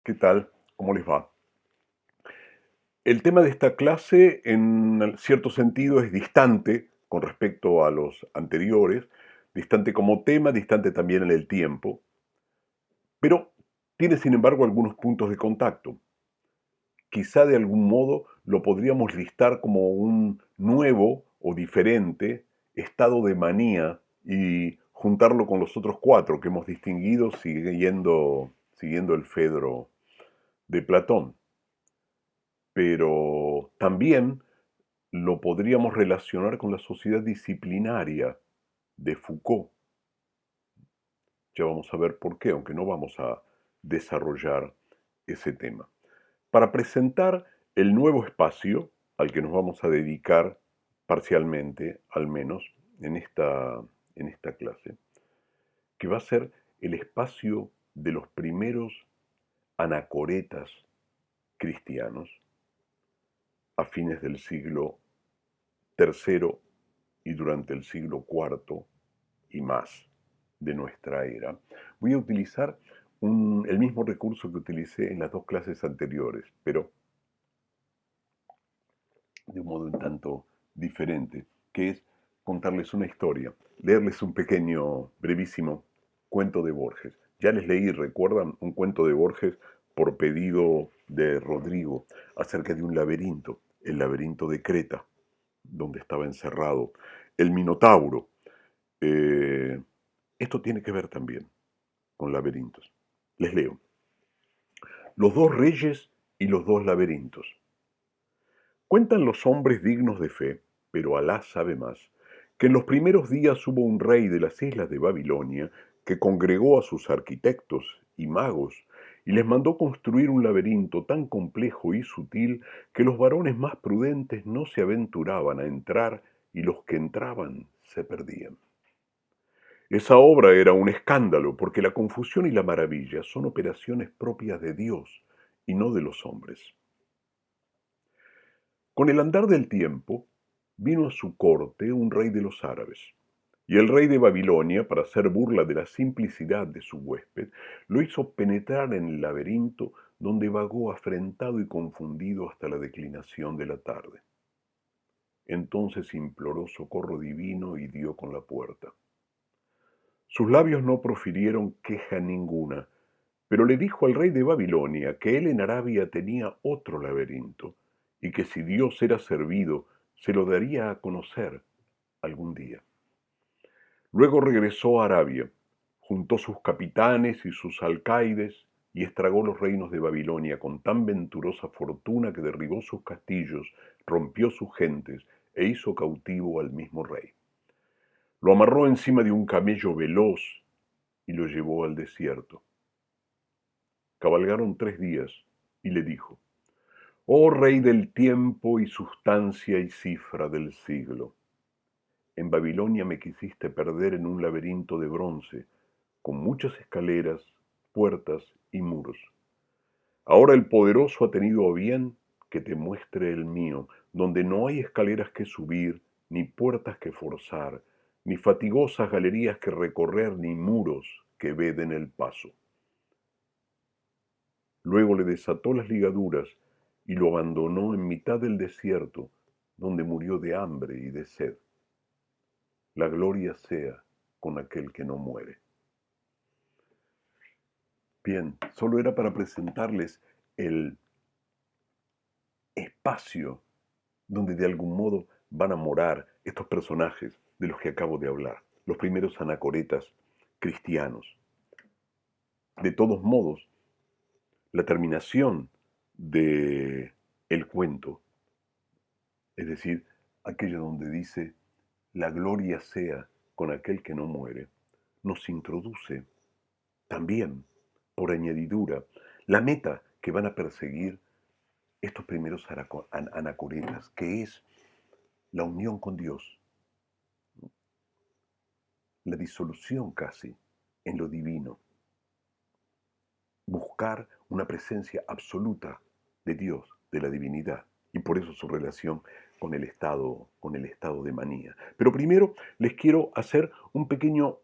¿Qué tal? ¿Cómo les va? El tema de esta clase, en cierto sentido, es distante con respecto a los anteriores, distante como tema, distante también en el tiempo, pero tiene sin embargo algunos puntos de contacto. Quizá de algún modo lo podríamos listar como un nuevo o diferente estado de manía y juntarlo con los otros cuatro que hemos distinguido siguiendo el Fedro de Platón. Pero también lo podríamos relacionar con la sociedad disciplinaria de Foucault. Ya vamos a ver por qué, aunque no vamos a desarrollar ese tema. Para presentar el nuevo espacio al que nos vamos a dedicar parcialmente, al menos en esta clase, que va a ser el espacio de los primeros anacoretas cristianos a fines del siglo tercero y durante el siglo cuarto y más de nuestra era, voy a utilizar el mismo recurso que utilicé en las dos clases anteriores, pero de un modo un tanto diferente, que es contarles una historia, leerles un pequeño, brevísimo cuento de Borges. Ya les leí, recuerdan, un cuento de Borges por pedido de Rodrigo acerca de un laberinto, el laberinto de Creta, donde estaba encerrado el Minotauro. Eh, Esto tiene que ver también con laberintos. Les leo. Los dos reyes y los dos laberintos. Cuentan los hombres dignos de fe, pero Alá sabe más, que en los primeros días hubo un rey de las islas de Babilonia que congregó a sus arquitectos y magos y les mandó construir un laberinto tan complejo y sutil que los varones más prudentes no se aventuraban a entrar y los que entraban se perdían. Esa obra era un escándalo, porque la confusión y la maravilla son operaciones propias de Dios y no de los hombres. Con el andar del tiempo, vino a su corte un rey de los árabes, y el rey de Babilonia, para hacer burla de la simplicidad de su huésped, lo hizo penetrar en el laberinto donde vagó afrentado y confundido hasta la declinación de la tarde. Entonces imploró socorro divino y dio con la puerta. Sus labios no profirieron queja ninguna, pero le dijo al rey de Babilonia que él en Arabia tenía otro laberinto, y que si Dios era servido, se lo daría a conocer algún día. Luego regresó a Arabia, juntó sus capitanes y sus alcaides, y estragó los reinos de Babilonia con tan venturosa fortuna que derribó sus castillos, rompió sus gentes, e hizo cautivo al mismo rey. Lo amarró encima de un camello veloz y lo llevó al desierto. Cabalgaron 3 días y le dijo: Oh rey del tiempo y sustancia y cifra del siglo, en Babilonia me quisiste perder en un laberinto de bronce, con muchas escaleras, puertas y muros. Ahora el poderoso ha tenido a bien que te muestre el mío, donde no hay escaleras que subir, ni puertas que forzar, ni fatigosas galerías que recorrer, ni muros que veden el paso. Luego le desató las ligaduras y lo abandonó en mitad del desierto, donde murió de hambre y de sed. La gloria sea con aquel que no muere. Bien, solo era para presentarles el espacio donde de algún modo van a morar estos personajes de los que acabo de hablar, los primeros anacoretas cristianos. De todos modos, la terminación de el cuento, es decir, aquella donde dice la gloria sea con aquel que no muere, nos introduce también, por añadidura, la meta que van a perseguir estos primeros anacoretas, que es la unión con Dios, la disolución casi en lo divino, buscar una presencia absoluta de Dios, de la divinidad, y por eso su relación con el estado de manía. Pero primero les quiero hacer un pequeño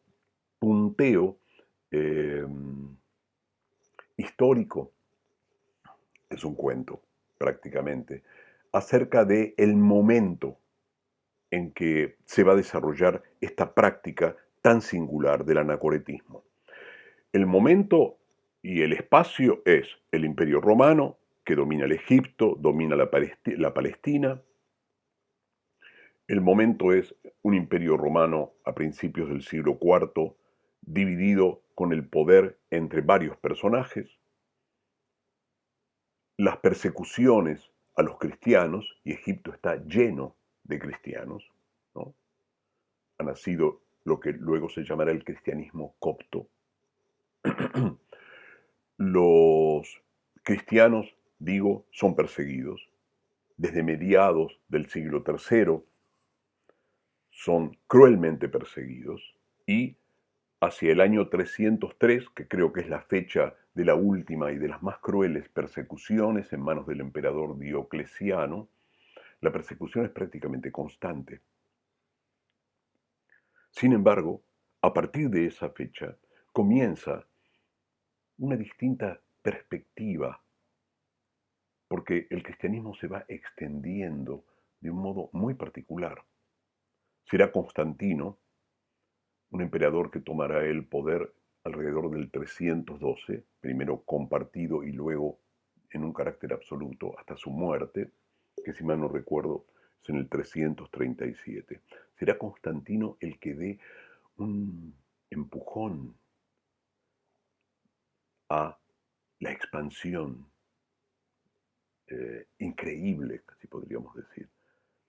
punteo eh, histórico es un cuento, prácticamente, acerca de el momento en que se va a desarrollar esta práctica tan singular del anacoretismo. El momento y el espacio es el Imperio Romano, que domina el Egipto, domina la Palestina. El momento es un imperio romano a principios del siglo IV, dividido con el poder entre varios personajes. Las persecuciones a los cristianos, y Egipto está lleno de cristianos, ¿no? Ha nacido lo que luego se llamará el cristianismo copto. Los cristianos, digo, son perseguidos. Desde mediados del siglo III son cruelmente perseguidos y hacia el año 303, que creo que es la fecha de la última y de las más crueles persecuciones en manos del emperador Diocleciano, la persecución es prácticamente constante. Sin embargo, a partir de esa fecha comienza una distinta perspectiva, porque el cristianismo se va extendiendo de un modo muy particular. Será Constantino, un emperador que tomará el poder alrededor del 312, primero compartido y luego en un carácter absoluto hasta su muerte, que si mal no recuerdo es en el 337. Será Constantino el que dé un empujón a la expansión increíble, casi podríamos decir,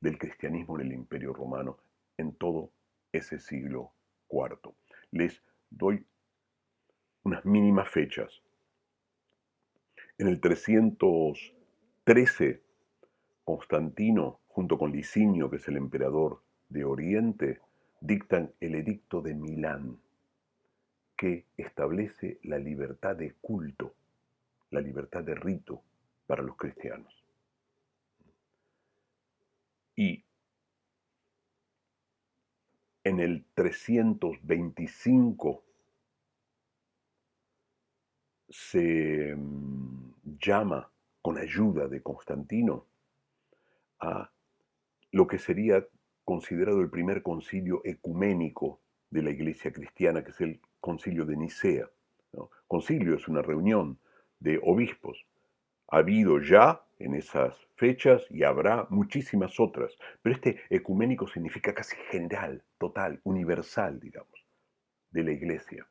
del cristianismo en el Imperio Romano en todo ese siglo IV. Les doy unas mínimas fechas. En el 313, Constantino, junto con Licinio, que es el emperador de Oriente, dictan el Edicto de Milán, que establece la libertad de culto, la libertad de rito para los cristianos. Y en el 325 se llama, con ayuda de Constantino, a lo que sería considerado el primer concilio ecuménico de la Iglesia cristiana, que es el concilio de Nicea, ¿no? Concilio es una reunión de obispos. Ha habido ya en esas fechas y habrá muchísimas otras, pero este ecuménico significa casi general, total, universal, digamos, de la Iglesia.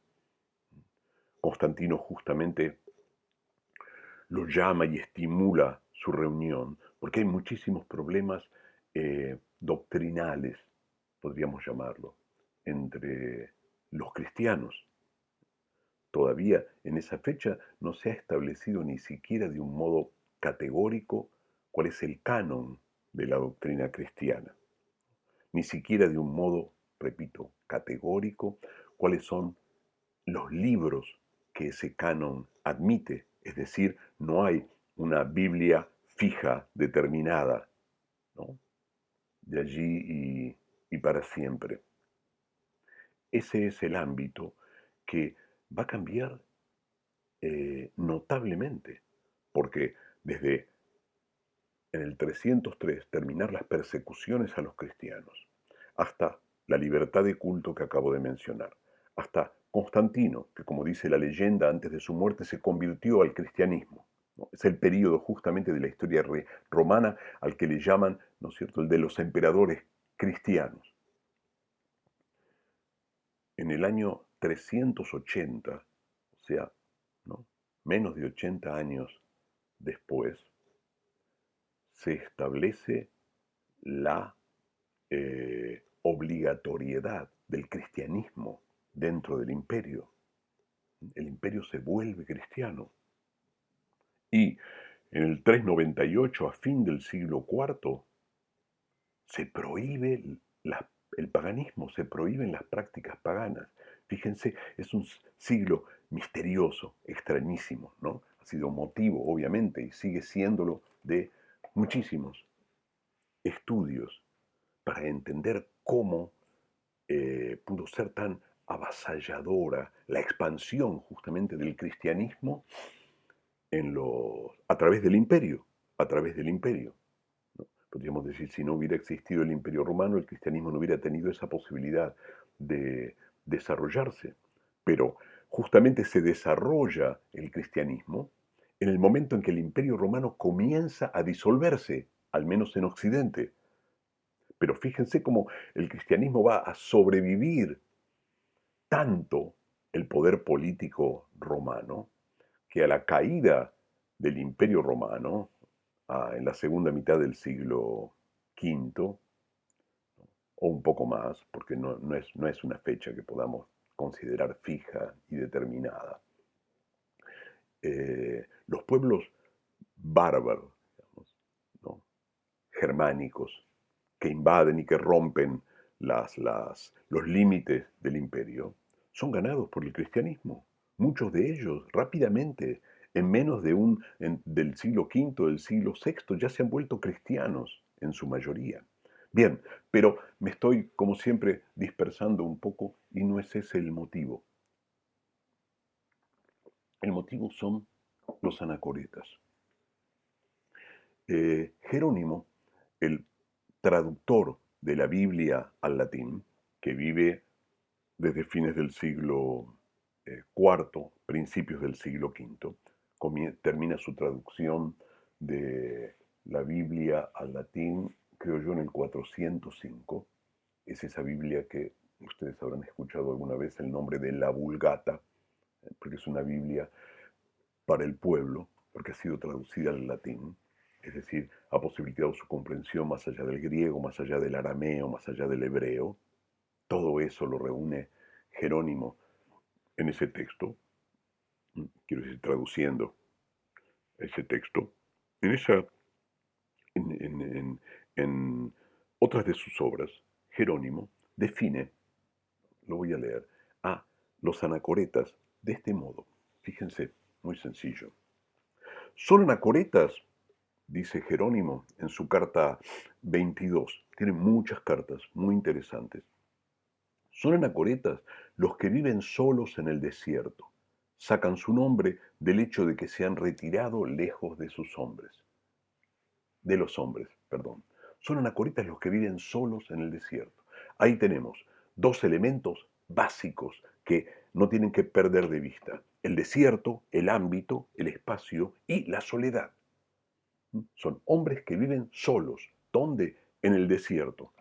Constantino justamente lo llama y estimula su reunión, porque hay muchísimos problemas doctrinales, podríamos llamarlo, entre los cristianos. Todavía en esa fecha no se ha establecido ni siquiera de un modo categórico cuál es el canon de la doctrina cristiana, ni siquiera de un modo, repito, categórico, cuáles son los libros que ese canon admite, es decir, no hay una Biblia fija, determinada, ¿no? De allí y para siempre. Ese es el ámbito que va a cambiar notablemente, porque desde en el 303 terminar las persecuciones a los cristianos, hasta la libertad de culto que acabo de mencionar, hasta Constantino, que como dice la leyenda, antes de su muerte se convirtió al cristianismo, ¿no? Es el periodo justamente de la historia romana al que le llaman, ¿no es cierto?, el de los emperadores cristianos. En el año 380, o sea, ¿no?, menos de 80 años después, se establece la obligatoriedad del cristianismo dentro del imperio. El imperio se vuelve cristiano. Y en el 398, a fin del siglo IV, se prohíbe el paganismo, se prohíben las prácticas paganas. Fíjense, es un siglo misterioso, extrañísimo, ¿no? Ha sido motivo, obviamente, y sigue siéndolo de muchísimos estudios para entender cómo pudo ser tan avasalladora la expansión justamente del cristianismo a través del imperio, a través del imperio. ¿No? Podríamos decir, si no hubiera existido el imperio romano, el cristianismo no hubiera tenido esa posibilidad de desarrollarse. Pero justamente se desarrolla el cristianismo en el momento en que el imperio romano comienza a disolverse, al menos en Occidente. Pero fíjense cómo el cristianismo va a sobrevivir tanto el poder político romano que a la caída del Imperio Romano, en la segunda mitad del siglo V, o un poco más, porque no es una fecha que podamos considerar fija y determinada, los pueblos bárbaros, digamos, ¿no? Germánicos, que invaden y que rompen los límites del imperio, son ganados por el cristianismo. Muchos de ellos rápidamente, en menos del siglo V, del siglo VI, ya se han vuelto cristianos en su mayoría. Bien, pero me estoy, como siempre, dispersando un poco y no es ese el motivo. El motivo son los anacoretas. Jerónimo, el traductor de la Biblia al latín, que vive desde fines del siglo IV, principios del siglo V, termina su traducción de la Biblia al latín, creo yo, en el 405. Es esa Biblia que ustedes habrán escuchado alguna vez el nombre de la Vulgata, porque es una Biblia para el pueblo, porque ha sido traducida al latín, es decir, ha posibilitado su comprensión más allá del griego, más allá del arameo, más allá del hebreo. Todo eso lo reúne Jerónimo en ese texto, quiero decir, traduciendo ese texto. En, esa, en otras de sus obras, Jerónimo define, lo voy a leer, a los anacoretas de este modo. Fíjense, muy sencillo. Son anacoretas, dice Jerónimo en su carta 22. Tiene muchas cartas muy interesantes. Son anacoretas los que viven solos en el desierto. Sacan su nombre del hecho de que se han retirado lejos de sus hombres. De los hombres, perdón. Son anacoretas los que viven solos en el desierto. Ahí tenemos dos elementos básicos que no tienen que perder de vista. El desierto, el ámbito, el espacio y la soledad. Son hombres que viven solos. ¿Dónde? En el desierto.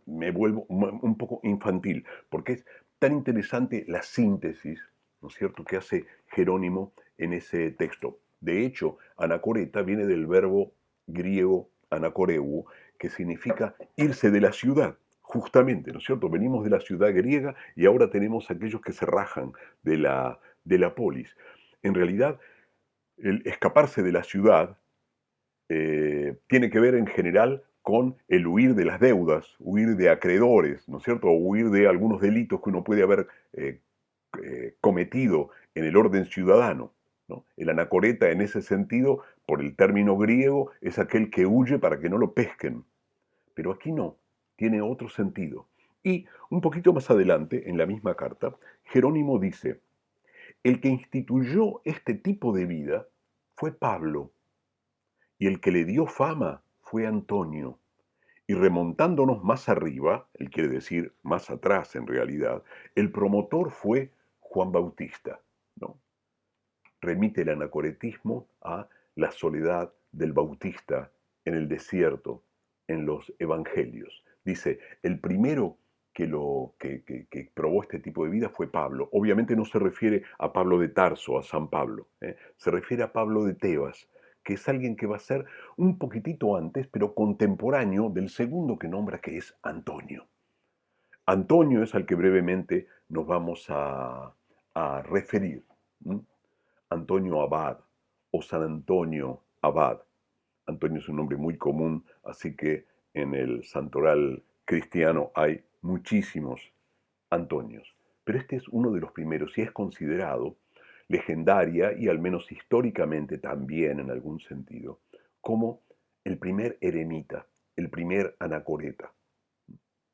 Me vuelvo un poco infantil, porque es tan interesante la síntesis, ¿no es cierto?, que hace Jerónimo en ese texto. De hecho, anacoreta viene del verbo griego anacoreu, que significa irse de la ciudad, justamente, ¿no es cierto? Venimos de la ciudad griega y ahora tenemos aquellos que se rajan de la polis. En realidad, el escaparse de la ciudad tiene que ver en general con el huir de las deudas, huir de acreedores, ¿no es cierto? O huir de algunos delitos que uno puede haber cometido en el orden ciudadano, ¿no? El anacoreta en ese sentido, por el término griego, es aquel que huye para que no lo pesquen. Pero aquí no, tiene otro sentido. Y un poquito más adelante, en la misma carta, Jerónimo dice, el que instituyó este tipo de vida fue Pablo, y el que le dio fama fue Antonio. Y remontándonos más arriba, él quiere decir más atrás en realidad, el promotor fue Juan Bautista, ¿no? Remite el anacoretismo a la soledad del Bautista en el desierto, en los evangelios. Dice, el primero que probó este tipo de vida fue Pablo. Obviamente no se refiere a Pablo de Tarso, a San Pablo, se refiere a Pablo de Tebas, que es alguien que va a ser un poquitito antes, pero contemporáneo del segundo que nombra, que es Antonio. Antonio es al que brevemente nos vamos a referir. ¿Mm? Antonio Abad o San Antonio Abad. Antonio es un nombre muy común, así que en el santoral cristiano hay muchísimos Antonios. Pero este es uno de los primeros y es considerado legendaria y al menos históricamente también en algún sentido como el primer eremita, el primer anacoreta,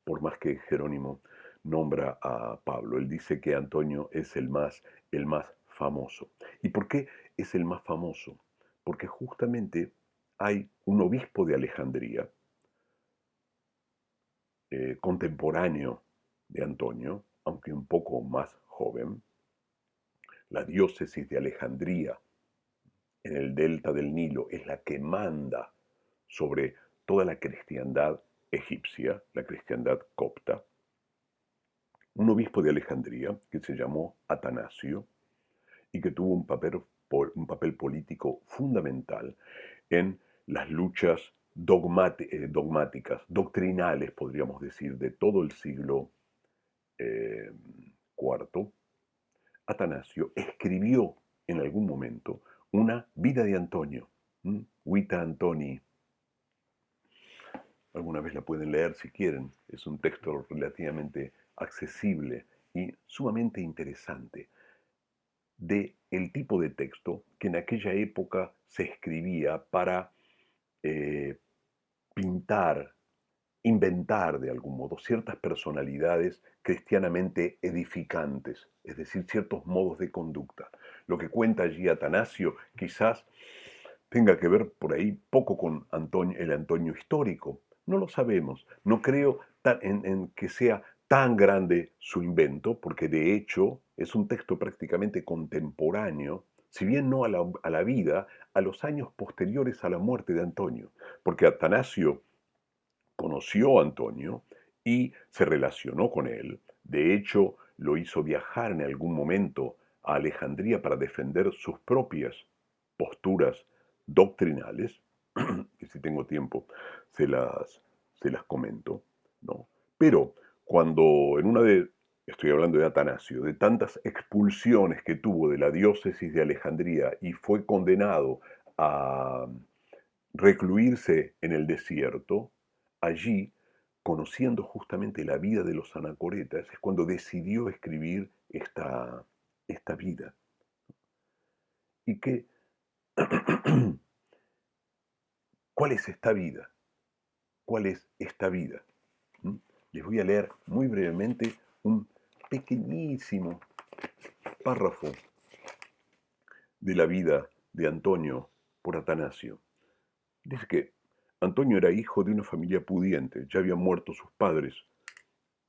por más que Jerónimo nombra a Pablo. Él dice que Antonio es el más famoso. ¿Y por qué es el más famoso, porque justamente hay un obispo de Alejandría, contemporáneo de Antonio, aunque un poco más joven. La diócesis de Alejandría en el delta del Nilo es la que manda sobre toda la cristiandad egipcia, la cristiandad copta. Un obispo de Alejandría que se llamó Atanasio y que tuvo un papel político fundamental en las luchas dogmáticas, doctrinales, podríamos decir, de todo el siglo IV. Atanasio escribió en algún momento una vida de Antonio, Vita Antoni. Alguna vez la pueden leer si quieren. Es un texto relativamente accesible y sumamente interesante de el tipo de texto que en aquella época se escribía para eh, pintar, inventar de algún modo ciertas personalidades cristianamente edificantes, es decir, ciertos modos de conducta. Lo que cuenta allí Atanasio quizás tenga que ver por ahí poco con el Antonio histórico. No lo sabemos. No creo en que sea tan grande su invento, porque de hecho es un texto prácticamente contemporáneo, si bien no a la vida, a los años posteriores a la muerte de Antonio, porque Atanasio conoció a Antonio y se relacionó con él. De hecho, lo hizo viajar en algún momento a Alejandría para defender sus propias posturas doctrinales, que si tengo tiempo se las, se las comento, ¿no? Pero cuando estoy hablando de Atanasio, de tantas expulsiones que tuvo de la diócesis de Alejandría y fue condenado a recluirse en el desierto, allí, conociendo justamente la vida de los anacoretas, es cuando decidió escribir esta vida. ¿Y qué? ¿Cuál es esta vida? ¿Cuál es esta vida? ¿Mm? Les voy a leer muy brevemente un pequeñísimo párrafo de la vida de Antonio por Atanasio. Dice que Antonio era hijo de una familia pudiente, ya habían muerto sus padres,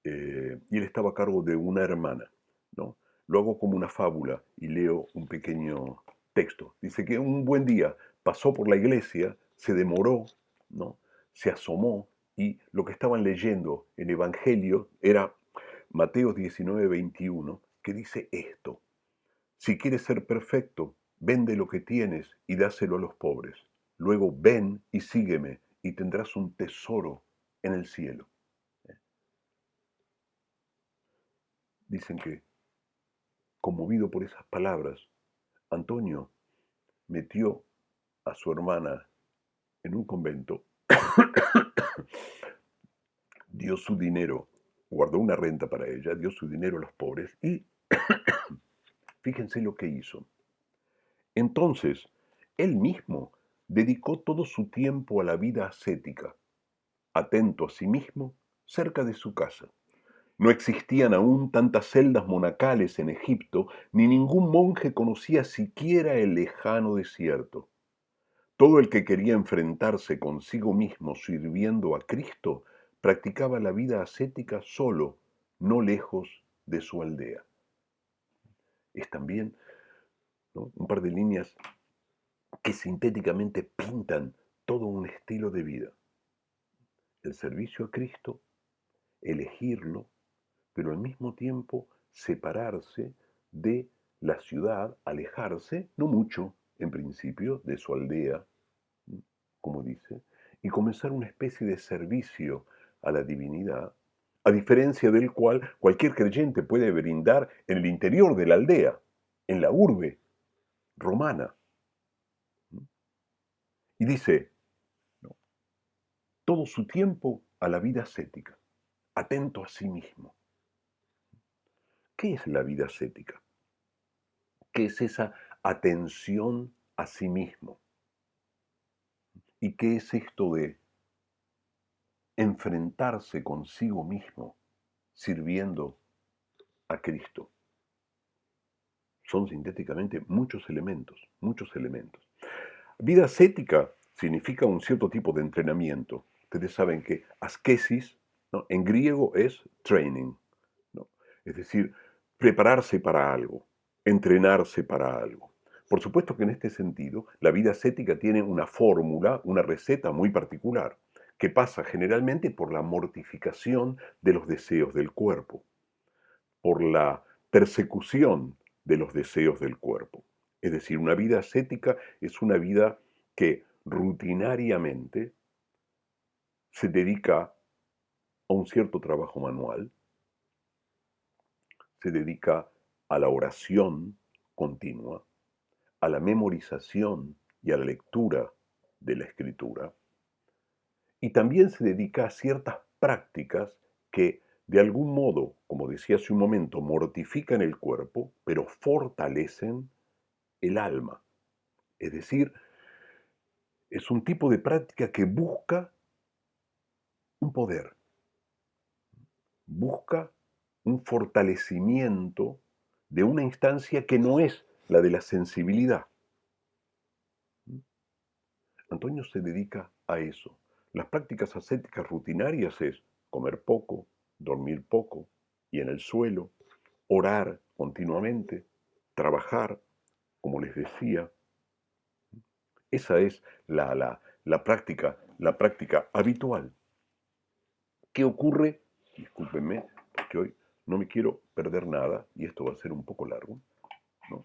y él estaba a cargo de una hermana, ¿no? Lo hago como una fábula y leo un pequeño texto. Dice que un buen día pasó por la iglesia, se demoró, ¿no? Se asomó y lo que estaban leyendo en Evangelio era Mateo 19:21, que dice esto: si quieres ser perfecto, vende lo que tienes y dáselo a los pobres. Luego ven y sígueme y tendrás un tesoro en el cielo. Dicen que, conmovido por esas palabras, Antonio metió a su hermana en un convento, dio su dinero, guardó una renta para ella, dio su dinero a los pobres y fíjense lo que hizo. Entonces, él mismo dedicó todo su tiempo a la vida ascética, atento a sí mismo, cerca de su casa. No existían aún tantas celdas monacales en Egipto, ni ningún monje conocía siquiera el lejano desierto. Todo el que quería enfrentarse consigo mismo sirviendo a Cristo practicaba la vida ascética solo, no lejos de su aldea. Es también, ¿no?, un par de líneas que sintéticamente pintan todo un estilo de vida. El servicio a Cristo, elegirlo, pero al mismo tiempo separarse de la ciudad, alejarse, no mucho en principio, de su aldea, como dice, y comenzar una especie de servicio a la divinidad, a diferencia del cual cualquier creyente puede brindar en el interior de la aldea, en la urbe romana. Y dice, ¿no?, todo su tiempo a la vida ascética, atento a sí mismo. ¿Qué es la vida ascética? ¿Qué es esa atención a sí mismo? ¿Y qué es esto de enfrentarse consigo mismo sirviendo a Cristo? Son sintéticamente muchos elementos, muchos elementos. Vida ascética significa un cierto tipo de entrenamiento. Ustedes saben que ascesis, ¿no?, en griego es training, ¿no? Es decir, prepararse para algo, entrenarse para algo. Por supuesto que en este sentido, la vida ascética tiene una fórmula, una receta muy particular, que pasa generalmente por la mortificación de los deseos del cuerpo, por la persecución de los deseos del cuerpo. Es decir, una vida ascética es una vida que rutinariamente se dedica a un cierto trabajo manual, se dedica a la oración continua, a la memorización y a la lectura de la escritura, y también se dedica a ciertas prácticas que de algún modo, como decía hace un momento, mortifican el cuerpo, pero fortalecen el alma. Es decir, es un tipo de práctica que busca un poder, busca un fortalecimiento de una instancia que no es la de la sensibilidad. Antonio se dedica a eso. Las prácticas ascéticas rutinarias es comer poco, dormir poco y en el suelo, orar continuamente, trabajar, como les decía. Esa es la práctica habitual. ¿Qué ocurre? Discúlpenme, porque hoy no me quiero perder nada y esto va a ser un poco largo, ¿no?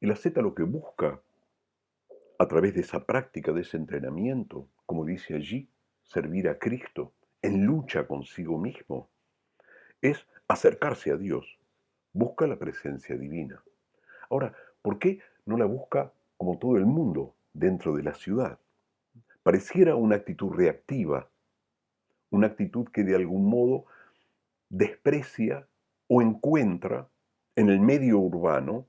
El asceta lo que busca a través de esa práctica, de ese entrenamiento, como dice allí, servir a Cristo en lucha consigo mismo, es acercarse a Dios, busca la presencia divina. Ahora, ¿por qué no la busca como todo el mundo dentro de la ciudad? Pareciera una actitud reactiva, una actitud que de algún modo desprecia o encuentra en el medio urbano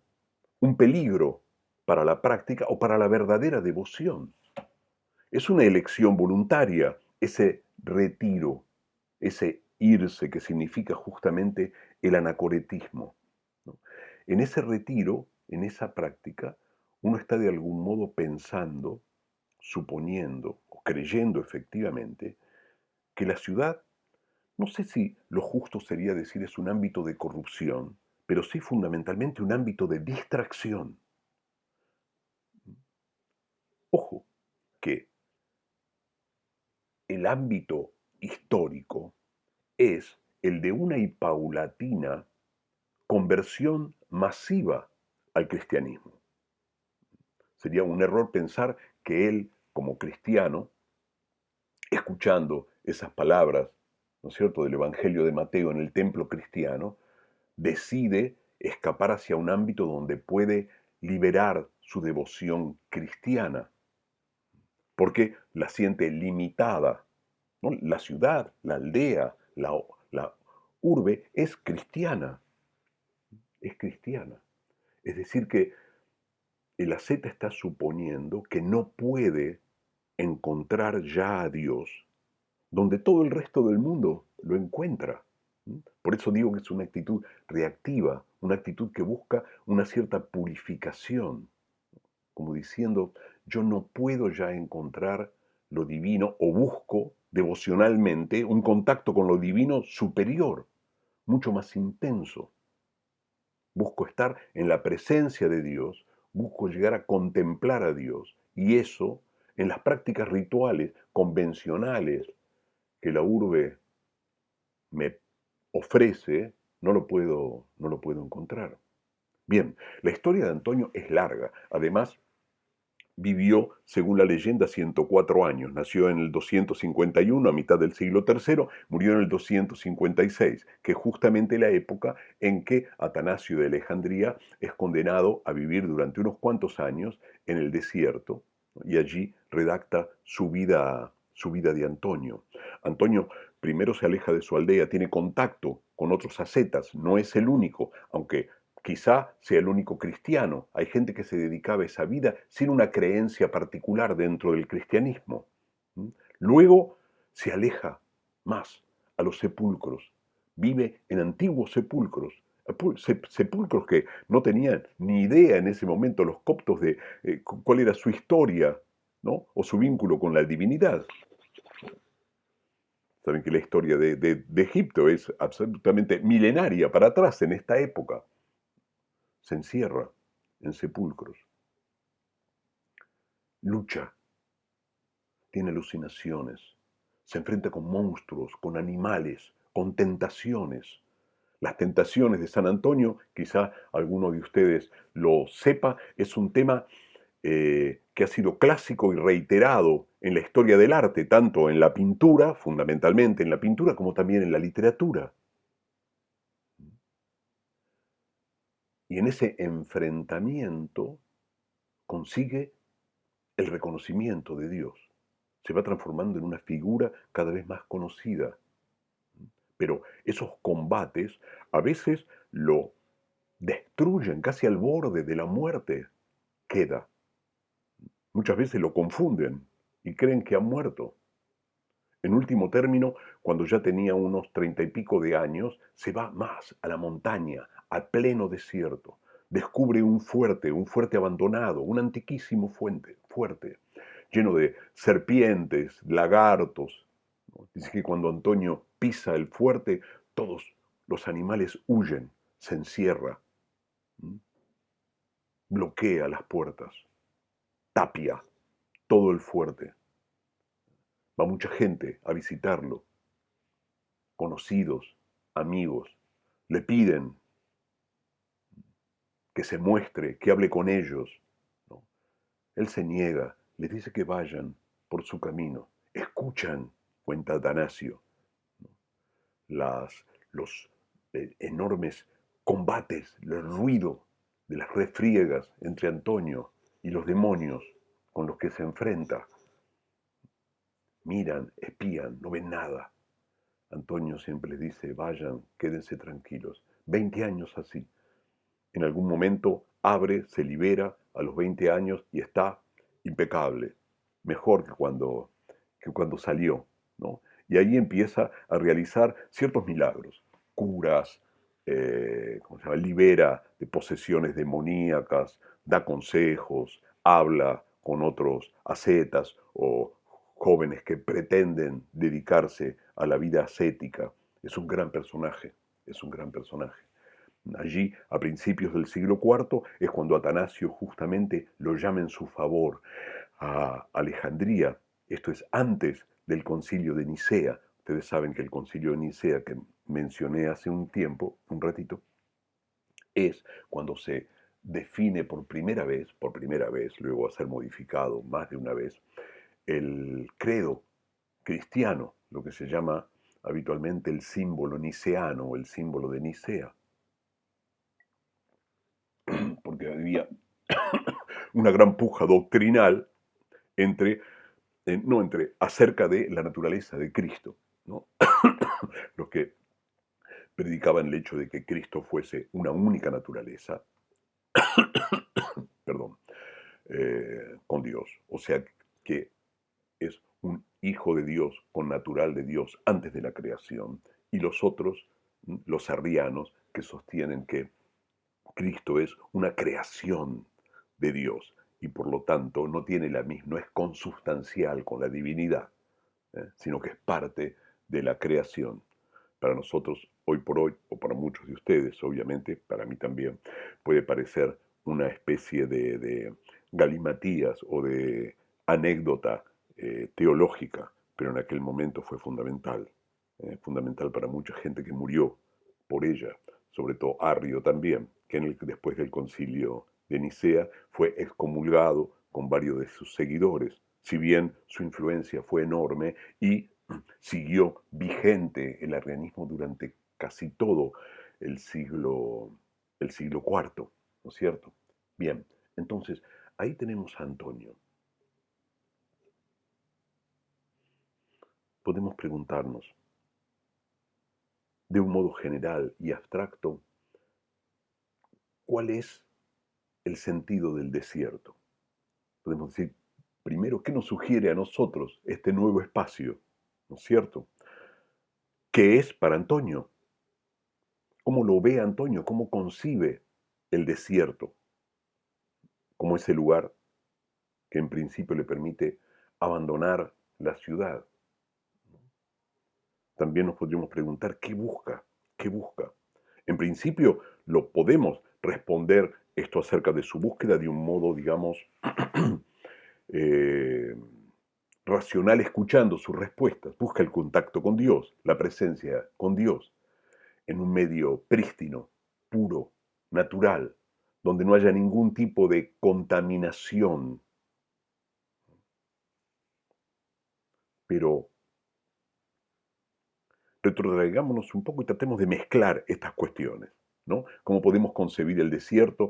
un peligro para la práctica o para la verdadera devoción. Es una elección voluntaria, ese retiro, ese irse que significa justamente el anacoretismo, ¿no? En ese retiro, en esa práctica, uno está de algún modo pensando, suponiendo o creyendo efectivamente que la ciudad, no sé si lo justo sería decir es un ámbito de corrupción, pero sí fundamentalmente un ámbito de distracción. Ojo, que el ámbito histórico es el de una y paulatina conversión masiva al cristianismo. Sería un error pensar que él, como cristiano, escuchando esas palabras, ¿no es cierto?, del Evangelio de Mateo en el templo cristiano, decide escapar hacia un ámbito donde puede liberar su devoción cristiana, porque la siente limitada, ¿no? La ciudad, la aldea, la urbe es cristiana, es cristiana. Es decir, que el asceta está suponiendo que no puede encontrar ya a Dios donde todo el resto del mundo lo encuentra. Por eso digo que es una actitud reactiva, una actitud que busca una cierta purificación, como diciendo, yo no puedo ya encontrar lo divino o busco devocionalmente un contacto con lo divino superior, mucho más intenso. Busco estar en la presencia de Dios, busco llegar a contemplar a Dios y eso en las prácticas rituales convencionales que la urbe me ofrece, no lo puedo encontrar. Bien, la historia de Antonio es larga. Además, vivió, según la leyenda, 104 años. Nació en el 251, a mitad del siglo III, murió en el 256, que es justamente la época en que Atanasio de Alejandría es condenado a vivir durante unos cuantos años en el desierto, y allí redacta su vida de Antonio. Antonio primero se aleja de su aldea, tiene contacto con otros ascetas, no es el único, aunque quizá sea el único cristiano. Hay gente que se dedicaba a esa vida sin una creencia particular dentro del cristianismo. Luego se aleja más a los sepulcros vive en antiguos sepulcros, sepulcros que no tenían ni idea en ese momento los coptos de cuál era su historia, ¿no? O su vínculo con la divinidad. Saben que la historia de Egipto es absolutamente milenaria para atrás en esta época. Se encierra en sepulcros, lucha, tiene alucinaciones, se enfrenta con monstruos, con animales, con tentaciones. Las tentaciones de San Antonio, quizá alguno de ustedes lo sepa, es un tema que ha sido clásico y reiterado en la historia del arte, tanto en la pintura, fundamentalmente en la pintura, como también en la literatura. Y en ese enfrentamiento consigue el reconocimiento de Dios. Se va transformando en una figura cada vez más conocida. Pero esos combates a veces lo destruyen casi al borde de la muerte. Queda. Muchas veces lo confunden y creen que ha muerto. En último término, cuando ya tenía unos 30 y pico de años, se va más a la montaña, al pleno desierto. Descubre un fuerte abandonado, un antiquísimo fuerte, lleno de serpientes, lagartos. Dice que cuando Antonio pisa el fuerte, todos los animales huyen, se encierra, bloquea las puertas, tapia todo el fuerte. Va mucha gente a visitarlo, conocidos, amigos, le piden que se muestre, que hable con ellos. ¿No? Él se niega, les dice que vayan por su camino. Escuchan, cuenta Atanasio, ¿no? Los enormes combates, el ruido de las refriegas entre Antonio y los demonios con los que se enfrenta. Miran, espían, no ven nada. Antonio siempre les dice, vayan, quédense tranquilos. 20 años así. En algún momento abre, se libera a los 20 años y está impecable. Mejor que cuando salió, ¿no? Y ahí empieza a realizar ciertos milagros. Curas, ¿cómo se llama? Libera de posesiones demoníacas, da consejos, habla con otros ascetas o jóvenes que pretenden dedicarse a la vida ascética. Es un gran personaje, es un gran personaje. Allí, a principios del siglo IV, es cuando Atanasio justamente lo llama en su favor a Alejandría. Esto es antes del concilio de Nicea. Ustedes saben que el concilio de Nicea que mencioné hace un tiempo, un ratito, es cuando se define por primera vez, luego a ser modificado más de una vez, el credo cristiano, lo que se llama habitualmente el símbolo niceano o el símbolo de Nicea, porque había una gran puja doctrinal entre, no entre, acerca de la naturaleza de Cristo, ¿no? Los que predicaban el hecho de que Cristo fuese una única naturaleza, perdón, con Dios, o sea que es un hijo de Dios con natural de Dios antes de la creación, y los otros, los arrianos, que sostienen que Cristo es una creación de Dios y por lo tanto no tiene la misma, no es consubstancial con la divinidad, sino que es parte de la creación. Para nosotros, hoy por hoy, o para muchos de ustedes, obviamente, para mí también, puede parecer una especie de galimatías o de anécdota teológica, pero en aquel momento fue fundamental para mucha gente que murió por ella, sobre todo Arrio también, que después del concilio de Nicea fue excomulgado con varios de sus seguidores, si bien su influencia fue enorme y siguió vigente el arrianismo durante casi todo el siglo, el siglo IV, ¿no es cierto? Bien, entonces ahí tenemos a Antonio. Podemos preguntarnos, de un modo general y abstracto, ¿cuál es el sentido del desierto? Podemos decir, primero, ¿qué nos sugiere a nosotros este nuevo espacio? ¿No es cierto? ¿Qué es para Antonio? cómo lo ve Antonio, cómo concibe el desierto como ese lugar que en principio le permite abandonar la ciudad. También nos podríamos preguntar, ¿qué busca? ¿Qué busca? En principio, lo podemos responder esto acerca de su búsqueda de un modo, digamos, eh, racional, escuchando sus respuestas. Busca el contacto con Dios, la presencia con Dios, en un medio prístino, puro, natural, donde no haya ningún tipo de contaminación. Pero retrotraigámonos un poco y tratemos de mezclar estas cuestiones, ¿no? ¿Cómo podemos concebir el desierto?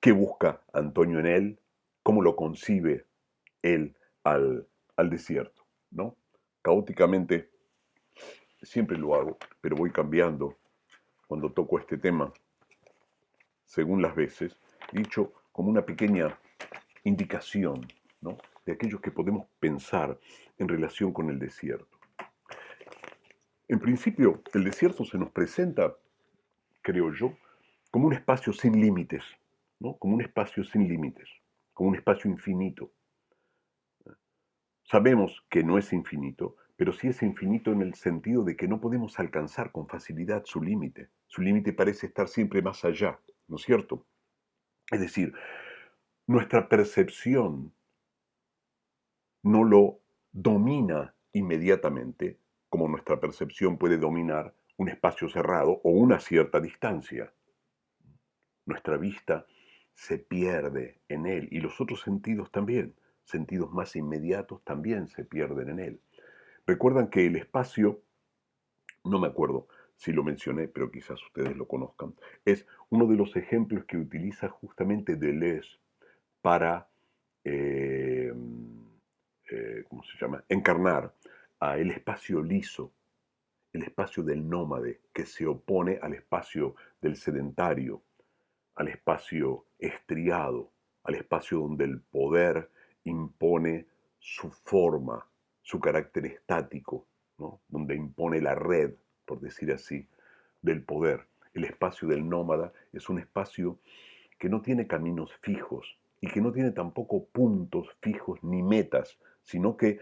¿Qué busca Antonio en él? ¿Cómo lo concibe él al desierto? ¿No? Caóticamente siempre lo hago, pero voy cambiando cuando toco este tema, según las veces, dicho como una pequeña indicación, ¿no? De aquellos que podemos pensar en relación con el desierto. En principio, el desierto se nos presenta, creo yo, como un espacio sin límites, ¿no? Como un espacio sin límites, como un espacio infinito. Sabemos que no es infinito, pero sí es infinito en el sentido de que no podemos alcanzar con facilidad su límite. Su límite parece estar siempre más allá, ¿no es cierto? Es decir, nuestra percepción no lo domina inmediatamente, como nuestra percepción puede dominar un espacio cerrado o una cierta distancia. Nuestra vista se pierde en él y los otros sentidos también, sentidos más inmediatos también se pierden en él. Recuerdan que el espacio, no me acuerdo si lo mencioné, pero quizás ustedes lo conozcan, es uno de los ejemplos que utiliza justamente Deleuze para, eh, ¿cómo se llama?, encarnar a el espacio liso, el espacio del nómade, que se opone al espacio del sedentario, al espacio estriado, al espacio donde el poder impone su forma, su carácter estático, ¿no? Donde impone la red, por decir así, del poder. El espacio del nómada es un espacio que no tiene caminos fijos y que no tiene tampoco puntos fijos ni metas, sino que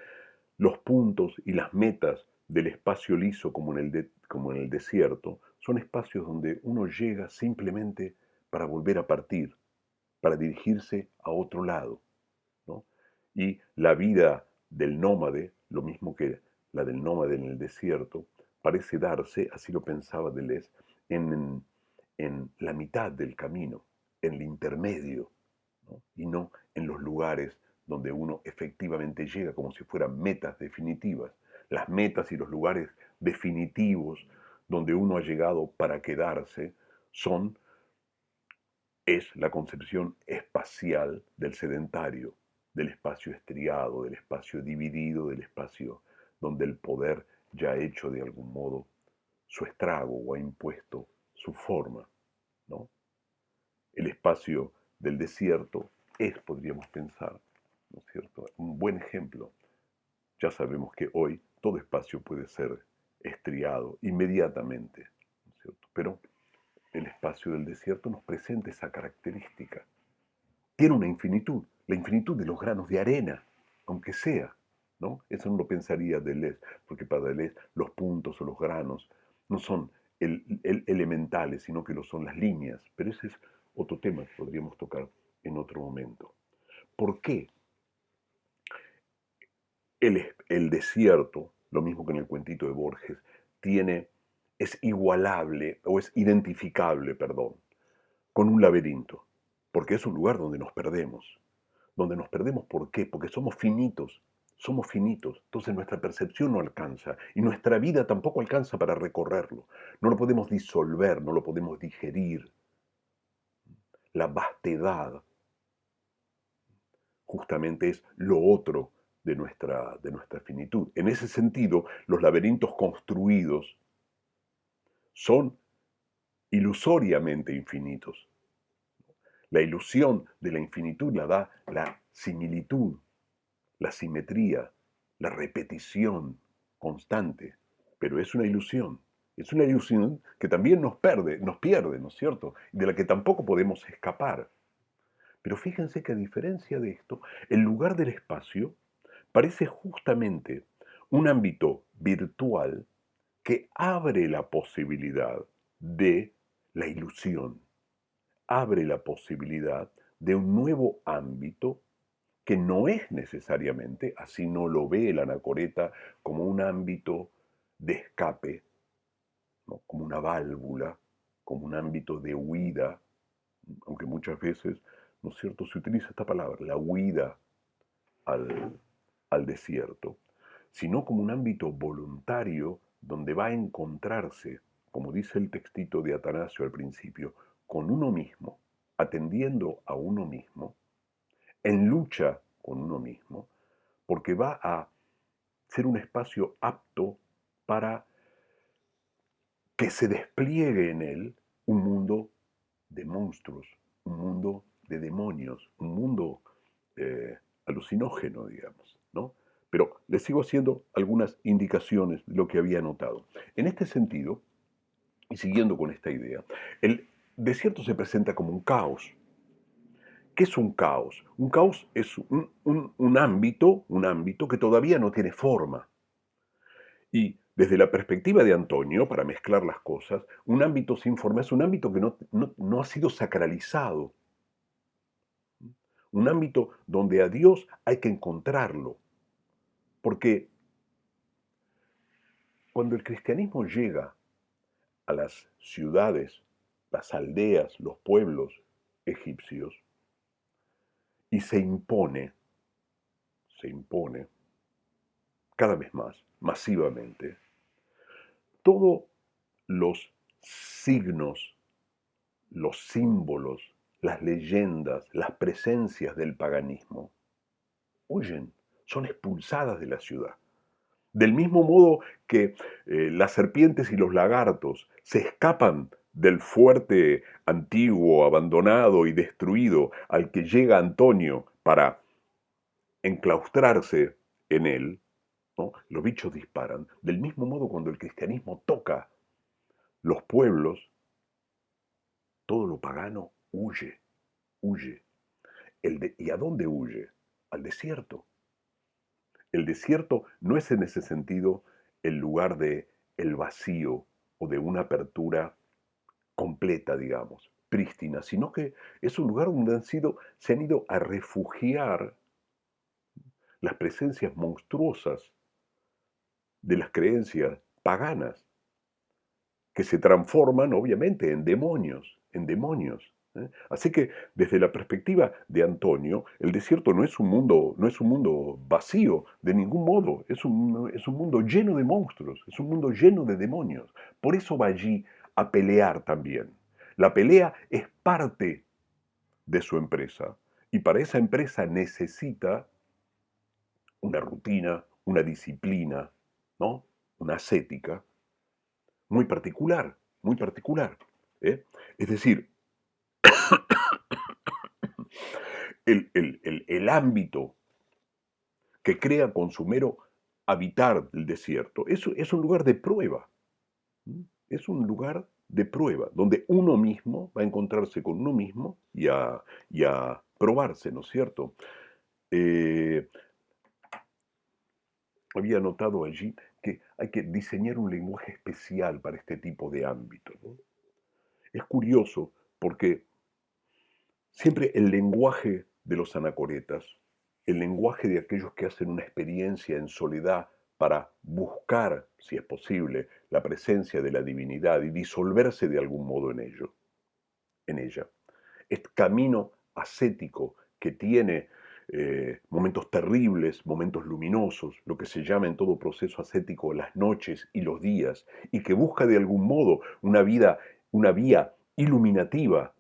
los puntos y las metas del espacio liso como en el desierto son espacios donde uno llega simplemente para volver a partir, para dirigirse a otro lado, ¿no? Y la vida del nómade, lo mismo que la del nómade en el desierto, parece darse, así lo pensaba Deleuze, en la mitad del camino, en el intermedio, ¿no? Y no en los lugares donde uno efectivamente llega como si fueran metas definitivas. Las metas y los lugares definitivos donde uno ha llegado para quedarse es la concepción espacial del sedentario, del espacio estriado, del espacio dividido, del espacio donde el poder ya ha hecho de algún modo su estrago o ha impuesto su forma, ¿no? El espacio del desierto es, podríamos pensar, ¿no es cierto?, un buen ejemplo. Ya sabemos que hoy todo espacio puede ser estriado inmediatamente, ¿no es cierto? Pero el espacio del desierto nos presenta esa característica. Tiene una infinitud, la infinitud de los granos de arena, aunque sea, ¿no? Eso no lo pensaría Deleuze, porque para Deleuze los puntos o los granos no son elementales, sino que lo son las líneas. Pero ese es otro tema que podríamos tocar en otro momento. ¿Por qué el desierto, lo mismo que en el cuentito de Borges, es igualable o es identificable, perdón, con un laberinto? Porque es un lugar donde nos perdemos. Donde nos perdemos, ¿por qué? Porque somos finitos. Somos finitos, entonces nuestra percepción no alcanza y nuestra vida tampoco alcanza para recorrerlo. No lo podemos disolver, no lo podemos digerir. La vastedad justamente es lo otro de nuestra finitud. En ese sentido, los laberintos construidos son ilusoriamente infinitos. La ilusión de la infinitud la da la similitud, la simetría, la repetición constante, pero es una ilusión, Es una ilusión que también nos pierde, ¿no es cierto? Y de la que tampoco podemos escapar. Pero fíjense que a diferencia de esto, el lugar del espacio parece justamente un ámbito virtual que abre la posibilidad de la ilusión, abre la posibilidad de un nuevo ámbito que no es necesariamente, así no lo ve el anacoreta, como un ámbito de escape, ¿no? Como una válvula, como un ámbito de huida, aunque muchas veces, ¿no es cierto?, se utiliza esta palabra, la huida al, al desierto, sino como un ámbito voluntario donde va a encontrarse, como dice el textito de Atanasio al principio, con uno mismo, atendiendo a uno mismo, en lucha con uno mismo, porque va a ser un espacio apto para que se despliegue en él un mundo de monstruos, un mundo de demonios, un mundo alucinógeno, digamos, ¿no? Pero les sigo haciendo algunas indicaciones de lo que había notado. En este sentido, y siguiendo con esta idea, el desierto se presenta como un caos. ¿Qué es un caos? Un caos es un ámbito que todavía no tiene forma. Y desde la perspectiva de Antonio, para mezclar las cosas, un ámbito sin forma es un ámbito que no ha sido sacralizado. Un ámbito donde a Dios hay que encontrarlo. Porque cuando el cristianismo llega a las ciudades, las aldeas, los pueblos egipcios, y se impone cada vez más, masivamente, todos los signos, los símbolos, las leyendas, las presencias del paganismo huyen, son expulsadas de la ciudad. Del mismo modo que las serpientes y los lagartos se escapan del fuerte antiguo, abandonado y destruido al que llega Antonio para enclaustrarse en él, ¿no? Los bichos disparan. Del mismo modo, cuando el cristianismo toca los pueblos, todo lo pagano huye, huye. ¿Y a dónde huye? Al desierto. El desierto no es en ese sentido el lugar de el vacío o de una apertura completa, digamos, prístina, sino que es un lugar donde se han ido a refugiar las presencias monstruosas de las creencias paganas, que se transforman obviamente en demonios, en demonios. Así que desde la perspectiva de Antonio, el desierto no es un mundo vacío de ningún modo, es un mundo lleno de monstruos, es un mundo lleno de demonios. Por eso va allí a pelear también. La pelea es parte de su empresa y para esa empresa necesita una rutina, una disciplina, ¿no? Una ascética muy particular, muy particular. ¿Eh? Es decir, el ámbito que crea con su mero habitar el desierto es un lugar de prueba. Es un lugar de prueba, donde uno mismo va a encontrarse con uno mismo y a probarse, ¿no es cierto? Eh, Había notado allí que hay que diseñar un lenguaje especial para este tipo de ámbito, ¿no? Es curioso porque siempre el lenguaje de los anacoretas, el lenguaje de aquellos que hacen una experiencia en soledad para buscar, si es posible, la presencia de la divinidad y disolverse de algún modo en ella. Este camino ascético que tiene momentos terribles, momentos luminosos, lo que se llama en todo proceso ascético las noches y los días, y que busca de algún modo una vía iluminativa,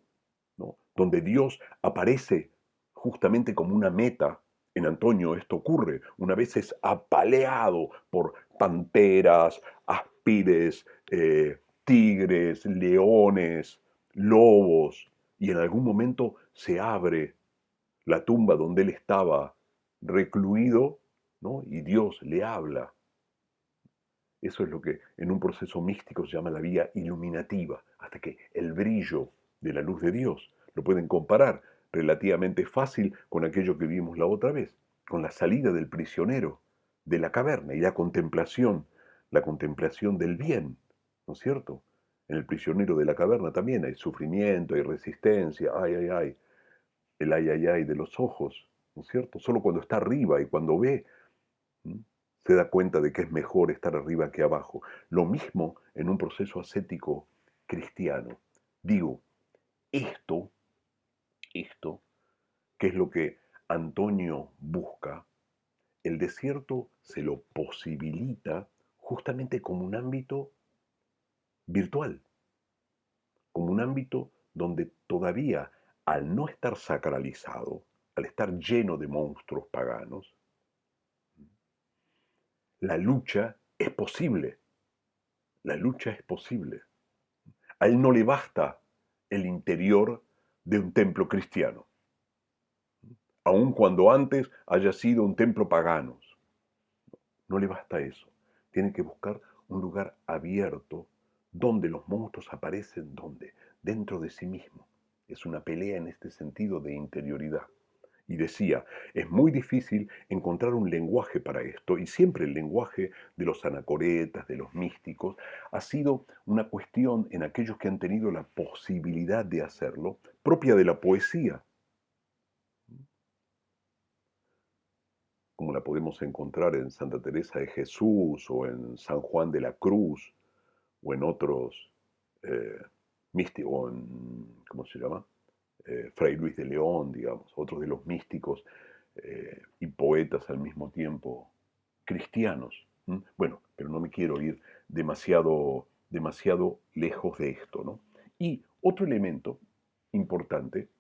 ¿no? Donde Dios aparece justamente como una meta. En Antonio esto ocurre, una vez es apaleado por panteras, áspides, tigres, leones, lobos, y en algún momento se abre la tumba donde él estaba recluido, ¿no? Y Dios le habla. Eso es lo que en un proceso místico se llama la vía iluminativa, hasta que el brillo de la luz de Dios lo pueden comparar relativamente fácil con aquello que vimos la otra vez, con la salida del prisionero de la caverna y la contemplación del bien, ¿no es cierto? En el prisionero de la caverna también hay sufrimiento, hay resistencia, el ay de los ojos, ¿no es cierto? Solo cuando está arriba y cuando ve, ¿m? Se da cuenta de que es mejor estar arriba que abajo. Lo mismo en un proceso ascético cristiano. Digo, esto, esto, que es lo que Antonio busca, el desierto se lo posibilita justamente como un ámbito virtual, como un ámbito donde todavía, al no estar sacralizado, al estar lleno de monstruos paganos, la lucha es posible, la lucha es posible. A él no le basta el interior de un templo cristiano, aun cuando antes haya sido un templo pagano. No le basta eso. Tiene que buscar un lugar abierto donde los monstruos aparecen, donde dentro de sí mismo. Es una pelea en este sentido de interioridad. Y decía, es muy difícil encontrar un lenguaje para esto, y siempre el lenguaje de los anacoretas, de los místicos, ha sido una cuestión en aquellos que han tenido la posibilidad de hacerlo, propia de la poesía, como la podemos encontrar en Santa Teresa de Jesús o en San Juan de la Cruz o en otros eh, místicos, o en, ¿cómo se llama? Fray Luis de León, digamos, otros de los místicos y poetas al mismo tiempo cristianos. ¿M? Bueno, pero no me quiero ir demasiado lejos de esto, ¿no? Y otro elemento importante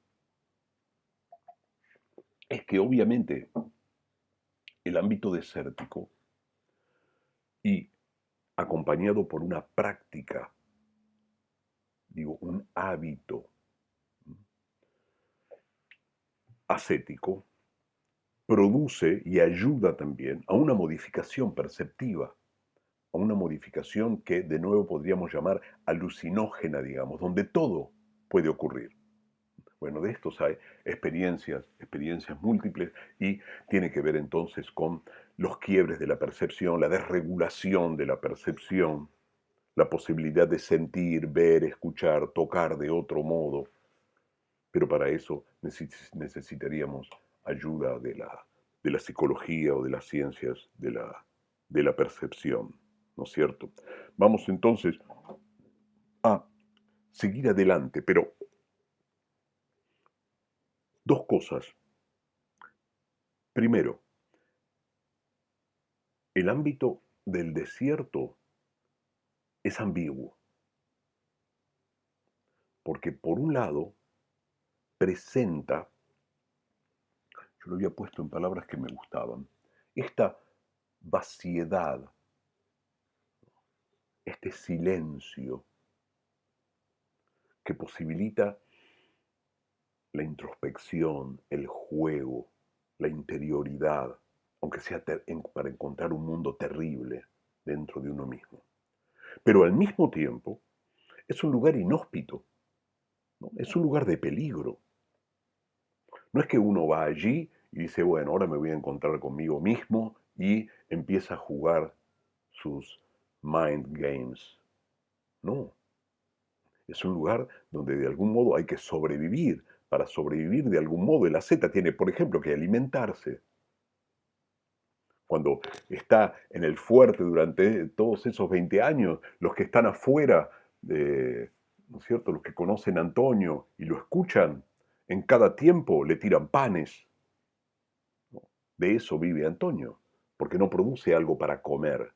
es que obviamente el ámbito desértico y acompañado por una práctica, digo, un hábito ascético, produce y ayuda también a una modificación perceptiva, a una modificación que de nuevo podríamos llamar alucinógena, digamos, donde todo puede ocurrir. Bueno, de estos hay experiencias múltiples y tiene que ver entonces con los quiebres de la percepción, la desregulación de la percepción, la posibilidad de sentir, ver, escuchar, tocar de otro modo, pero para eso necesitaríamos ayuda de la psicología o de las ciencias de la percepción, ¿no es cierto? Vamos entonces a seguir adelante, pero dos cosas. Primero, el ámbito del desierto es ambiguo, porque por un lado presenta, yo lo había puesto en palabras que me gustaban, esta vaciedad, este silencio que posibilita la introspección, el juego, la interioridad, aunque sea para encontrar un mundo terrible dentro de uno mismo. Pero al mismo tiempo es un lugar inhóspito, ¿no? Es un lugar de peligro. No es que uno va allí y dice, bueno, ahora me voy a encontrar conmigo mismo y empieza a jugar sus mind games. No, es un lugar donde de algún modo hay que sobrevivir. Para sobrevivir de algún modo, el asceta tiene, por ejemplo, que alimentarse. Cuando está en el fuerte durante todos esos 20 años, los que están afuera, ¿no es cierto? Los que conocen a Antonio y lo escuchan, en cada tiempo le tiran panes. De eso vive Antonio, porque no produce algo para comer,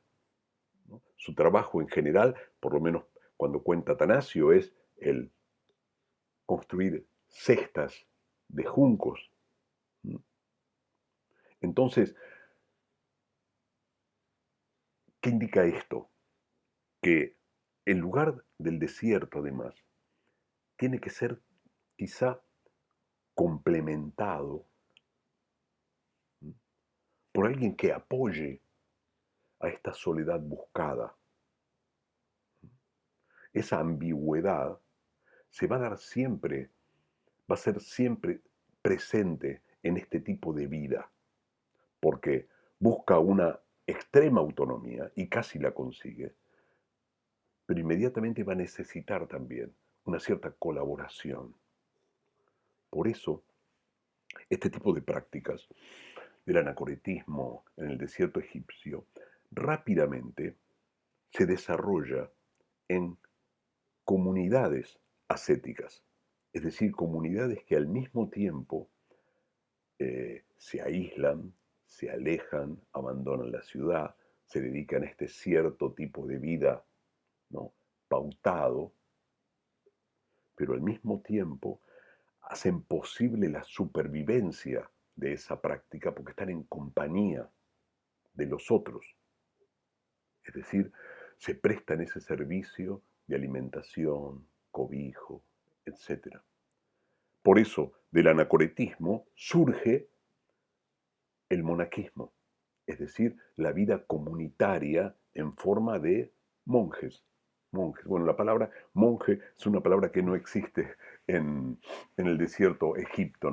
¿no? Su trabajo en general, por lo menos cuando cuenta Atanasio, es el construir cestas de juncos. Entonces, ¿qué indica esto? Que el lugar del desierto, además, tiene que ser quizá complementado por alguien que apoye a esta soledad buscada. Esa ambigüedad se va a dar siempre, va a ser siempre presente en este tipo de vida, porque busca una extrema autonomía y casi la consigue, pero inmediatamente va a necesitar también una cierta colaboración. Por eso, este tipo de prácticas del anacoretismo en el desierto egipcio rápidamente se desarrolla en comunidades ascéticas, es decir, comunidades que al mismo tiempo se aíslan, se alejan, abandonan la ciudad, se dedican a este cierto tipo de vida, ¿no?, pautado, pero al mismo tiempo hacen posible la supervivencia de esa práctica porque están en compañía de los otros. Es decir, se prestan ese servicio de alimentación, cobijo, etc. Por eso, del anacoretismo surge el monaquismo, es decir, la vida comunitaria en forma de monjes. Monjes. Bueno, la palabra monje es una palabra que no existe en el desierto egipcio,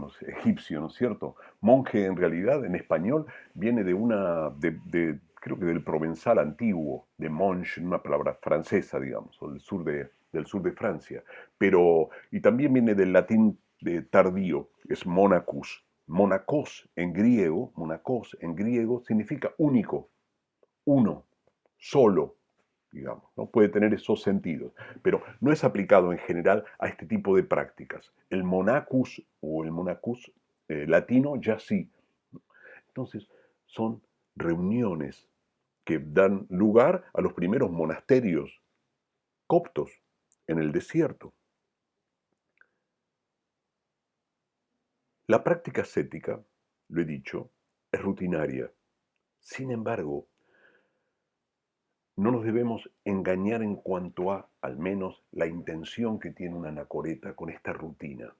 ¿no es cierto? Monje en realidad en español viene creo que del provenzal antiguo, de monge, una palabra francesa, digamos, o del sur de Francia. Y también viene del latín tardío, es monacus. Monacos en griego significa único, uno, solo, digamos, ¿no? Puede tener esos sentidos, pero no es aplicado en general a este tipo de prácticas. El monacus o el monacus latino ya sí. Entonces, son reuniones que dan lugar a los primeros monasterios coptos en el desierto. La práctica ascética, lo he dicho, es rutinaria. Sin embargo, no nos debemos engañar en cuanto a, al menos, la intención que tiene una anacoreta con esta rutina.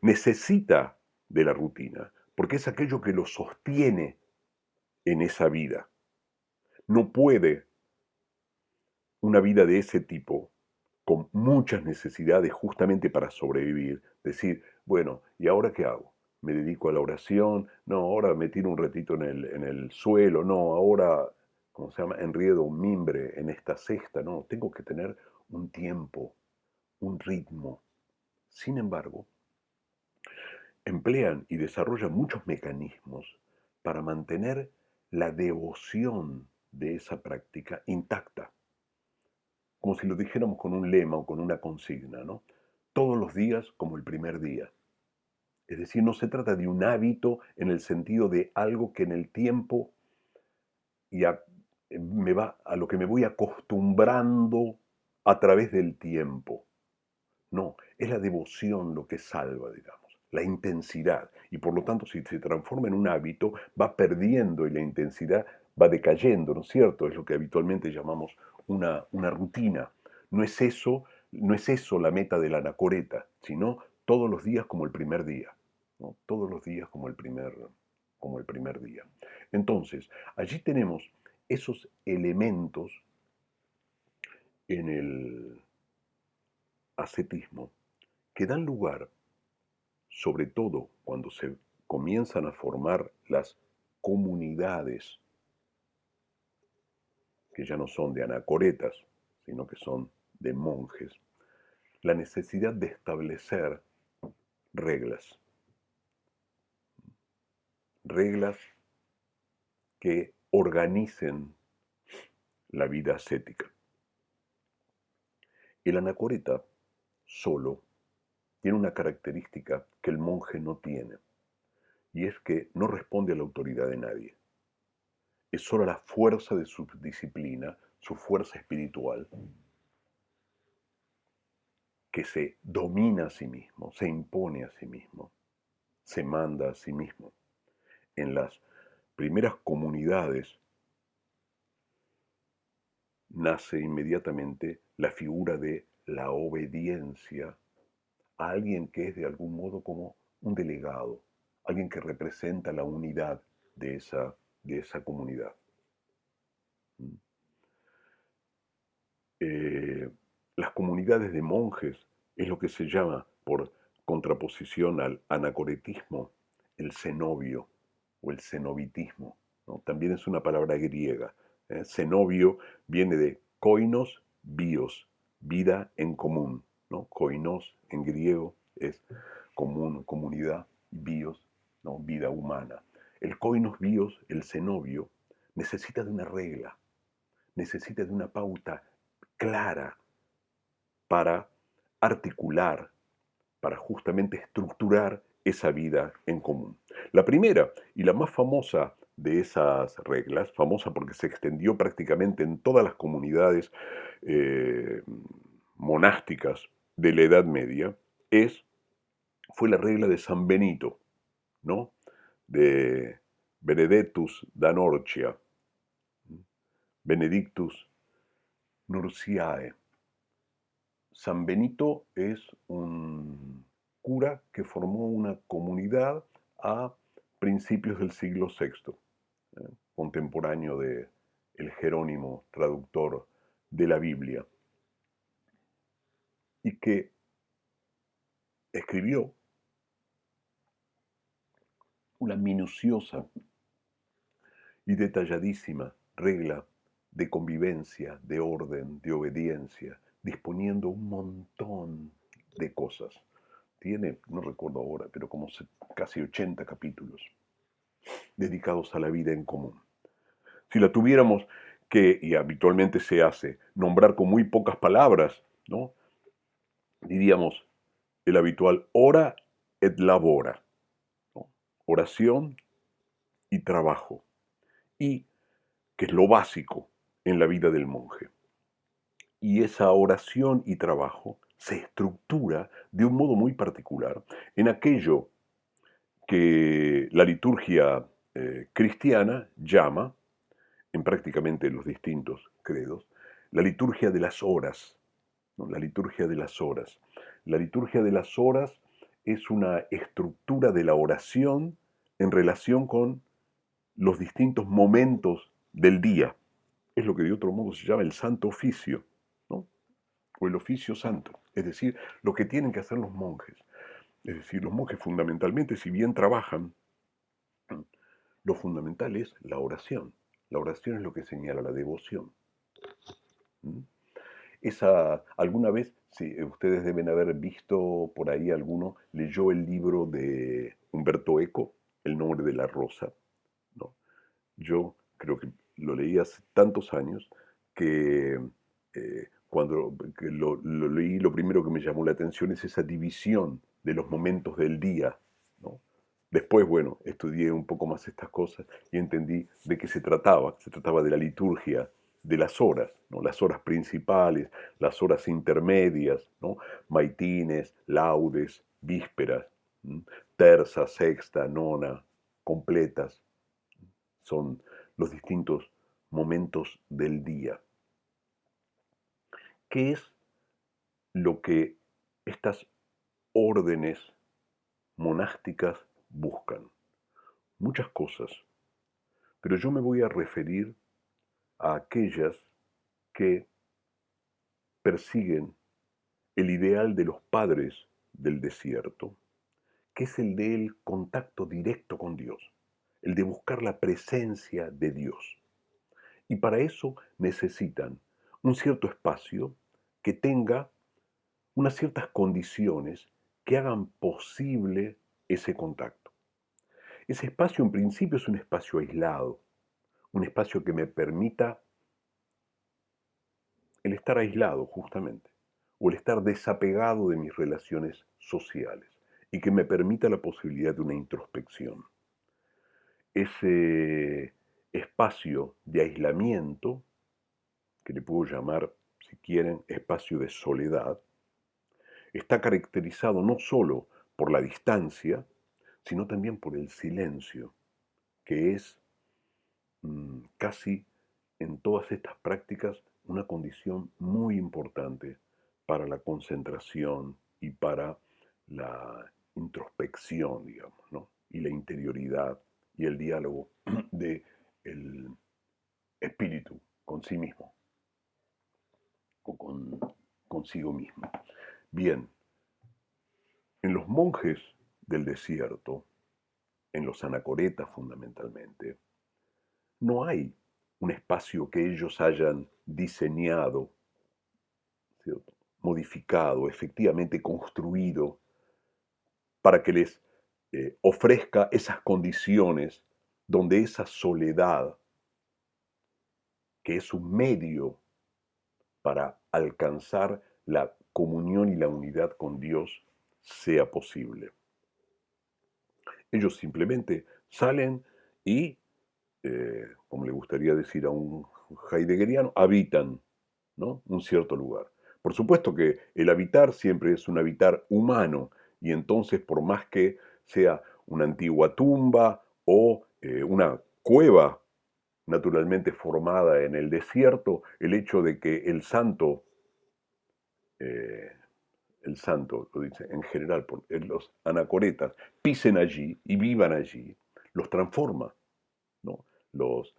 Necesita de la rutina, porque es aquello que lo sostiene en esa vida. No puede una vida de ese tipo, con muchas necesidades justamente para sobrevivir, decir, bueno, ¿y ahora qué hago? ¿Me dedico a la oración? No, ahora me tiro un ratito en el suelo, no, ahora, ¿cómo se llama? Enriedo un mimbre en esta cesta, no, tengo que tener un tiempo, un ritmo. Sin embargo, emplean y desarrollan muchos mecanismos para mantener la devoción de esa práctica intacta, como si lo dijéramos con un lema o con una consigna, ¿no? Todos los días como el primer día. Es decir, no se trata de un hábito en el sentido de algo que en el tiempo y a lo que me voy acostumbrando a través del tiempo. No, es la devoción lo que salva, digamos, la intensidad. Y por lo tanto, si se transforma en un hábito, va perdiendo y la intensidad va decayendo, ¿no es cierto? Es lo que habitualmente llamamos una rutina. No es eso, no es eso la meta de la anacoreta, sino todos los días como el primer día, ¿no? Todos los días como el primer día. Entonces, allí tenemos esos elementos en el ascetismo que dan lugar, sobre todo cuando se comienzan a formar las comunidades, que ya no son de anacoretas, sino que son de monjes, la necesidad de establecer reglas, reglas que organicen la vida ascética. El anacoreta solo tiene una característica que el monje no tiene, y es que no responde a la autoridad de nadie. Es solo la fuerza de su disciplina, su fuerza espiritual, que se domina a sí mismo, se impone a sí mismo, se manda a sí mismo. En las primeras comunidades nace inmediatamente la figura de la obediencia a alguien que es de algún modo como un delegado, alguien que representa la unidad de esa comunidad. Eh, las comunidades de monjes es lo que se llama, por contraposición al anacoretismo, el cenobio o el cenobitismo, ¿no? También es una palabra griega. Cenobio viene de koinos, bios, vida en común, ¿no? Koinos en griego es común, comunidad, bios, ¿no? Vida humana. El koinos bios, el cenobio, necesita de una regla, necesita de una pauta clara para articular, para justamente estructurar esa vida en común. La primera y la más famosa de esas reglas, famosa porque se extendió prácticamente en todas las comunidades eh, monásticas de la Edad Media, fue la regla de San Benito, ¿no? De Benedettus da Norcia, Benedictus Nurciae. San Benito es un cura que formó una comunidad a principios del siglo VI, contemporáneo de el Jerónimo, traductor de la Biblia, y que escribió una minuciosa y detalladísima regla de convivencia, de orden, de obediencia, disponiendo un montón de cosas. Tiene, no recuerdo ahora, pero como casi 80 capítulos dedicados a la vida en común. Si la tuviéramos que, y habitualmente se hace, nombrar con muy pocas palabras, ¿no? Diríamos el habitual ora et labora, ¿no? Oración y trabajo, y que es lo básico en la vida del monje. Y esa oración y trabajo se estructura de un modo muy particular en aquello que la liturgia cristiana llama, en prácticamente los distintos credos, la liturgia de las horas, ¿no? La liturgia de las horas. La liturgia de las horas es una estructura de la oración en relación con los distintos momentos del día. Es lo que de otro modo se llama el santo oficio, ¿no? O el oficio santo, es decir, lo que tienen que hacer los monjes. Es decir, los monjes fundamentalmente, si bien trabajan, lo fundamental es la oración. La oración es lo que señala la devoción. ¿Mm? Alguna vez, si ustedes deben haber visto por ahí alguno, leyó el libro de Humberto Eco, El nombre de la rosa, ¿no? Yo creo que lo leí hace tantos años que cuando lo leí, lo primero que me llamó la atención es esa división de los momentos del día, ¿no? Después, bueno, estudié un poco más estas cosas y entendí de qué se trataba. Se trataba de la liturgia de las horas, ¿no? Las horas principales, las horas intermedias, ¿no? Maitines, laudes, vísperas, ¿m? Terza, sexta, nona, completas. Son los distintos momentos del día. ¿Qué es lo que estas órdenes monásticas buscan? Muchas cosas, pero yo me voy a referir a aquellas que persiguen el ideal de los padres del desierto, que es el del contacto directo con Dios, el de buscar la presencia de Dios. Y para eso necesitan un cierto espacio que tenga unas ciertas condiciones que hagan posible ese contacto. Ese espacio en principio es un espacio aislado, un espacio que me permita el estar aislado justamente, o el estar desapegado de mis relaciones sociales, y que me permita la posibilidad de una introspección. Ese espacio de aislamiento, que le puedo llamar, si quieren, espacio de soledad, está caracterizado no solo por la distancia, sino también por el silencio, que es casi en todas estas prácticas una condición muy importante para la concentración y para la introspección, digamos, ¿no? Y la interioridad y el diálogo del espíritu con sí mismo, o consigo mismo. Bien, en los monjes del desierto, en los anacoretas fundamentalmente, no hay un espacio que ellos hayan diseñado, ¿cierto?, modificado, efectivamente construido para que les ofrezca esas condiciones donde esa soledad, que es un medio para alcanzar la comunión y la unidad con Dios, sea posible. Ellos simplemente salen y, como le gustaría decir a un heideggeriano, habitan, ¿no?, un cierto lugar. Por supuesto que el habitar siempre es un habitar humano, y entonces por más que sea una antigua tumba o una cueva naturalmente formada en el desierto, el hecho de que eh, el santo, lo dice en general, los anacoretas, pisen allí y vivan allí, los transforma, ¿no?, los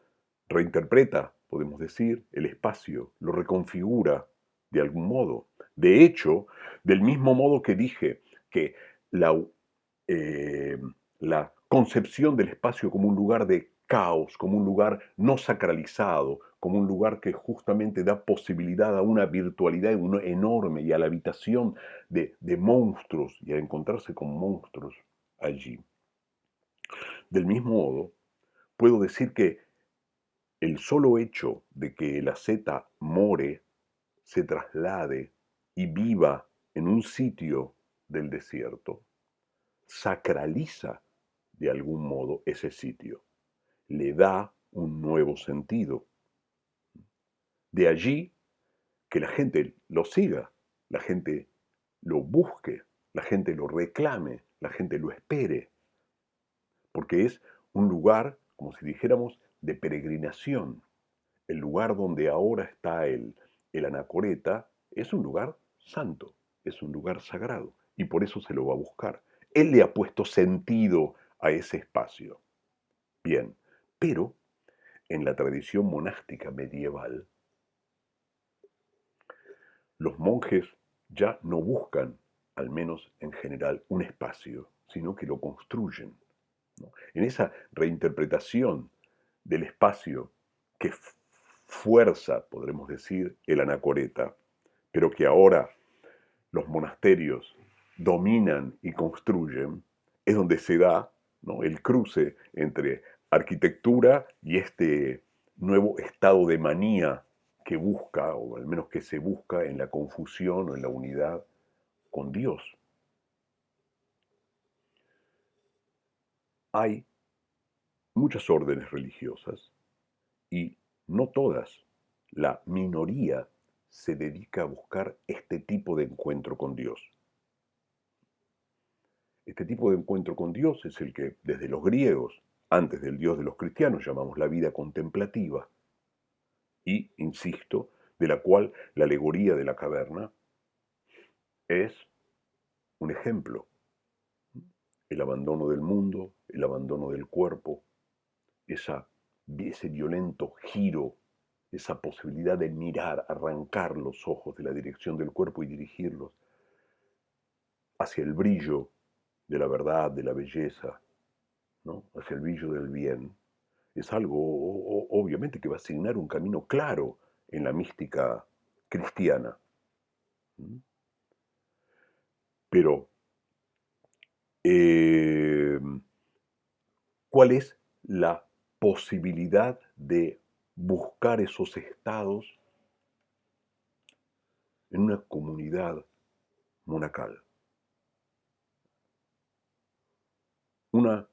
reinterpreta, podemos decir, el espacio, lo reconfigura de algún modo. De hecho, del mismo modo que dije que la, eh, la concepción del espacio como un lugar de caos, como un lugar no sacralizado, como un lugar que justamente da posibilidad a una virtualidad enorme y a la habitación de monstruos y a encontrarse con monstruos allí. Del mismo modo, puedo decir que el solo hecho de que la zeta more, se traslade y viva en un sitio del desierto, sacraliza de algún modo ese sitio, le da un nuevo sentido. De allí que la gente lo siga, la gente lo busque, la gente lo reclame, la gente lo espere, porque es un lugar, como si dijéramos, de peregrinación. El lugar donde ahora está el anacoreta es un lugar santo, es un lugar sagrado, y por eso se lo va a buscar. Él le ha puesto sentido a ese espacio. Bien, pero en la tradición monástica medieval, los monjes ya no buscan, al menos en general, un espacio, sino que lo construyen, ¿no? En esa reinterpretación del espacio que fuerza, podremos decir, el anacoreta, pero que ahora los monasterios dominan y construyen, es donde se da, ¿no?, el cruce entre arquitectura y este nuevo estado de manía que busca, o al menos que se busca en la confusión o en la unidad con Dios. Hay muchas órdenes religiosas y no todas, la minoría se dedica a buscar este tipo de encuentro con Dios. Este tipo de encuentro con Dios es el que desde los griegos, antes del Dios de los cristianos, llamamos la vida contemplativa, y, insisto, de la cual la alegoría de la caverna es un ejemplo. El abandono del mundo, el abandono del cuerpo, ese violento giro, esa posibilidad de mirar, arrancar los ojos de la dirección del cuerpo y dirigirlos hacia el brillo de la verdad, de la belleza, ¿no?, hacia el brillo del bien, es algo obviamente que va a asignar un camino claro en la mística cristiana. Pero, eh, ¿cuál es la posibilidad de buscar esos estados en una comunidad monacal? Una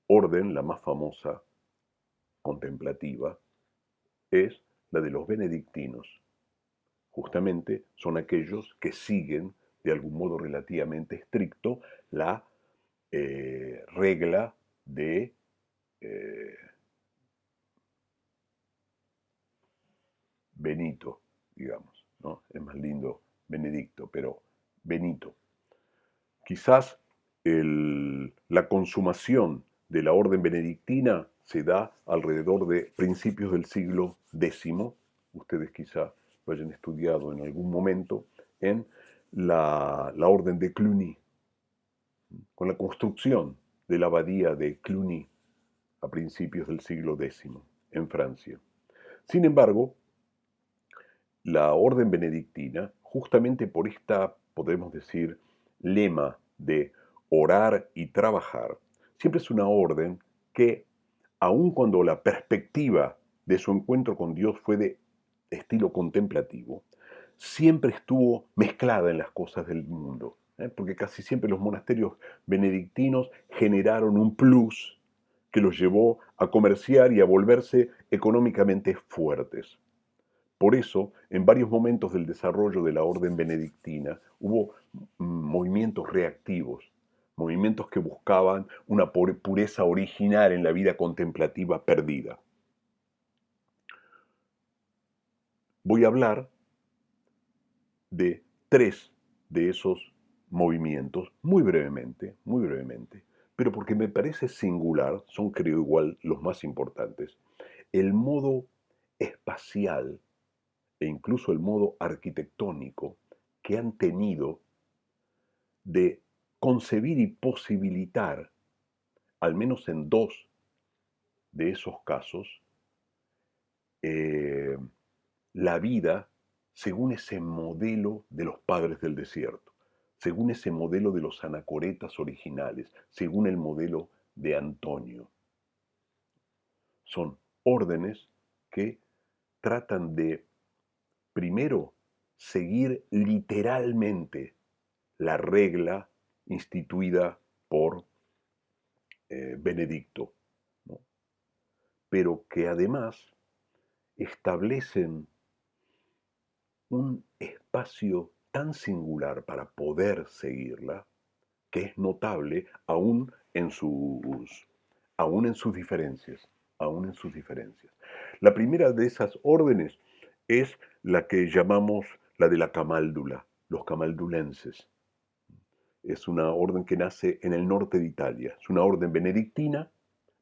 orden, la más famosa, contemplativa, es la de los benedictinos. Justamente son aquellos que siguen de algún modo relativamente estricto la regla de eh, Benito, digamos, ¿no? Es más lindo Benedicto, pero Benito. Quizás la consumación de la orden benedictina se da alrededor de principios del siglo X, ustedes quizá lo hayan estudiado en algún momento, en la Orden de Cluny, con la construcción de la abadía de Cluny a principios del siglo X en Francia. Sin embargo, la orden benedictina, justamente por esta, podemos decir, lema de orar y trabajar, siempre es una orden que, aun cuando la perspectiva de su encuentro con Dios fue de estilo contemplativo, siempre estuvo mezclada en las cosas del mundo, porque casi siempre los monasterios benedictinos generaron un plus que los llevó a comerciar y a volverse económicamente fuertes. Por eso, en varios momentos del desarrollo de la orden benedictina, hubo movimientos reactivos, movimientos que buscaban una pureza original en la vida contemplativa perdida. Voy a hablar de tres de esos movimientos muy brevemente, pero porque me parece singular, son creo igual los más importantes, el modo espacial e incluso el modo arquitectónico que han tenido de concebir y posibilitar, al menos en dos de esos casos, eh, la vida según ese modelo de los padres del desierto, según ese modelo de los anacoretas originales, según el modelo de Antonio. Son órdenes que tratan de, primero, seguir literalmente la regla instituida por Benedicto, ¿no? Pero que además establecen un espacio tan singular para poder seguirla que es notable aún en sus diferencias, aún en sus diferencias. La primera de esas órdenes es la que llamamos la de la camáldula, los camaldulenses. Es una orden que nace en el norte de Italia. Es una orden benedictina,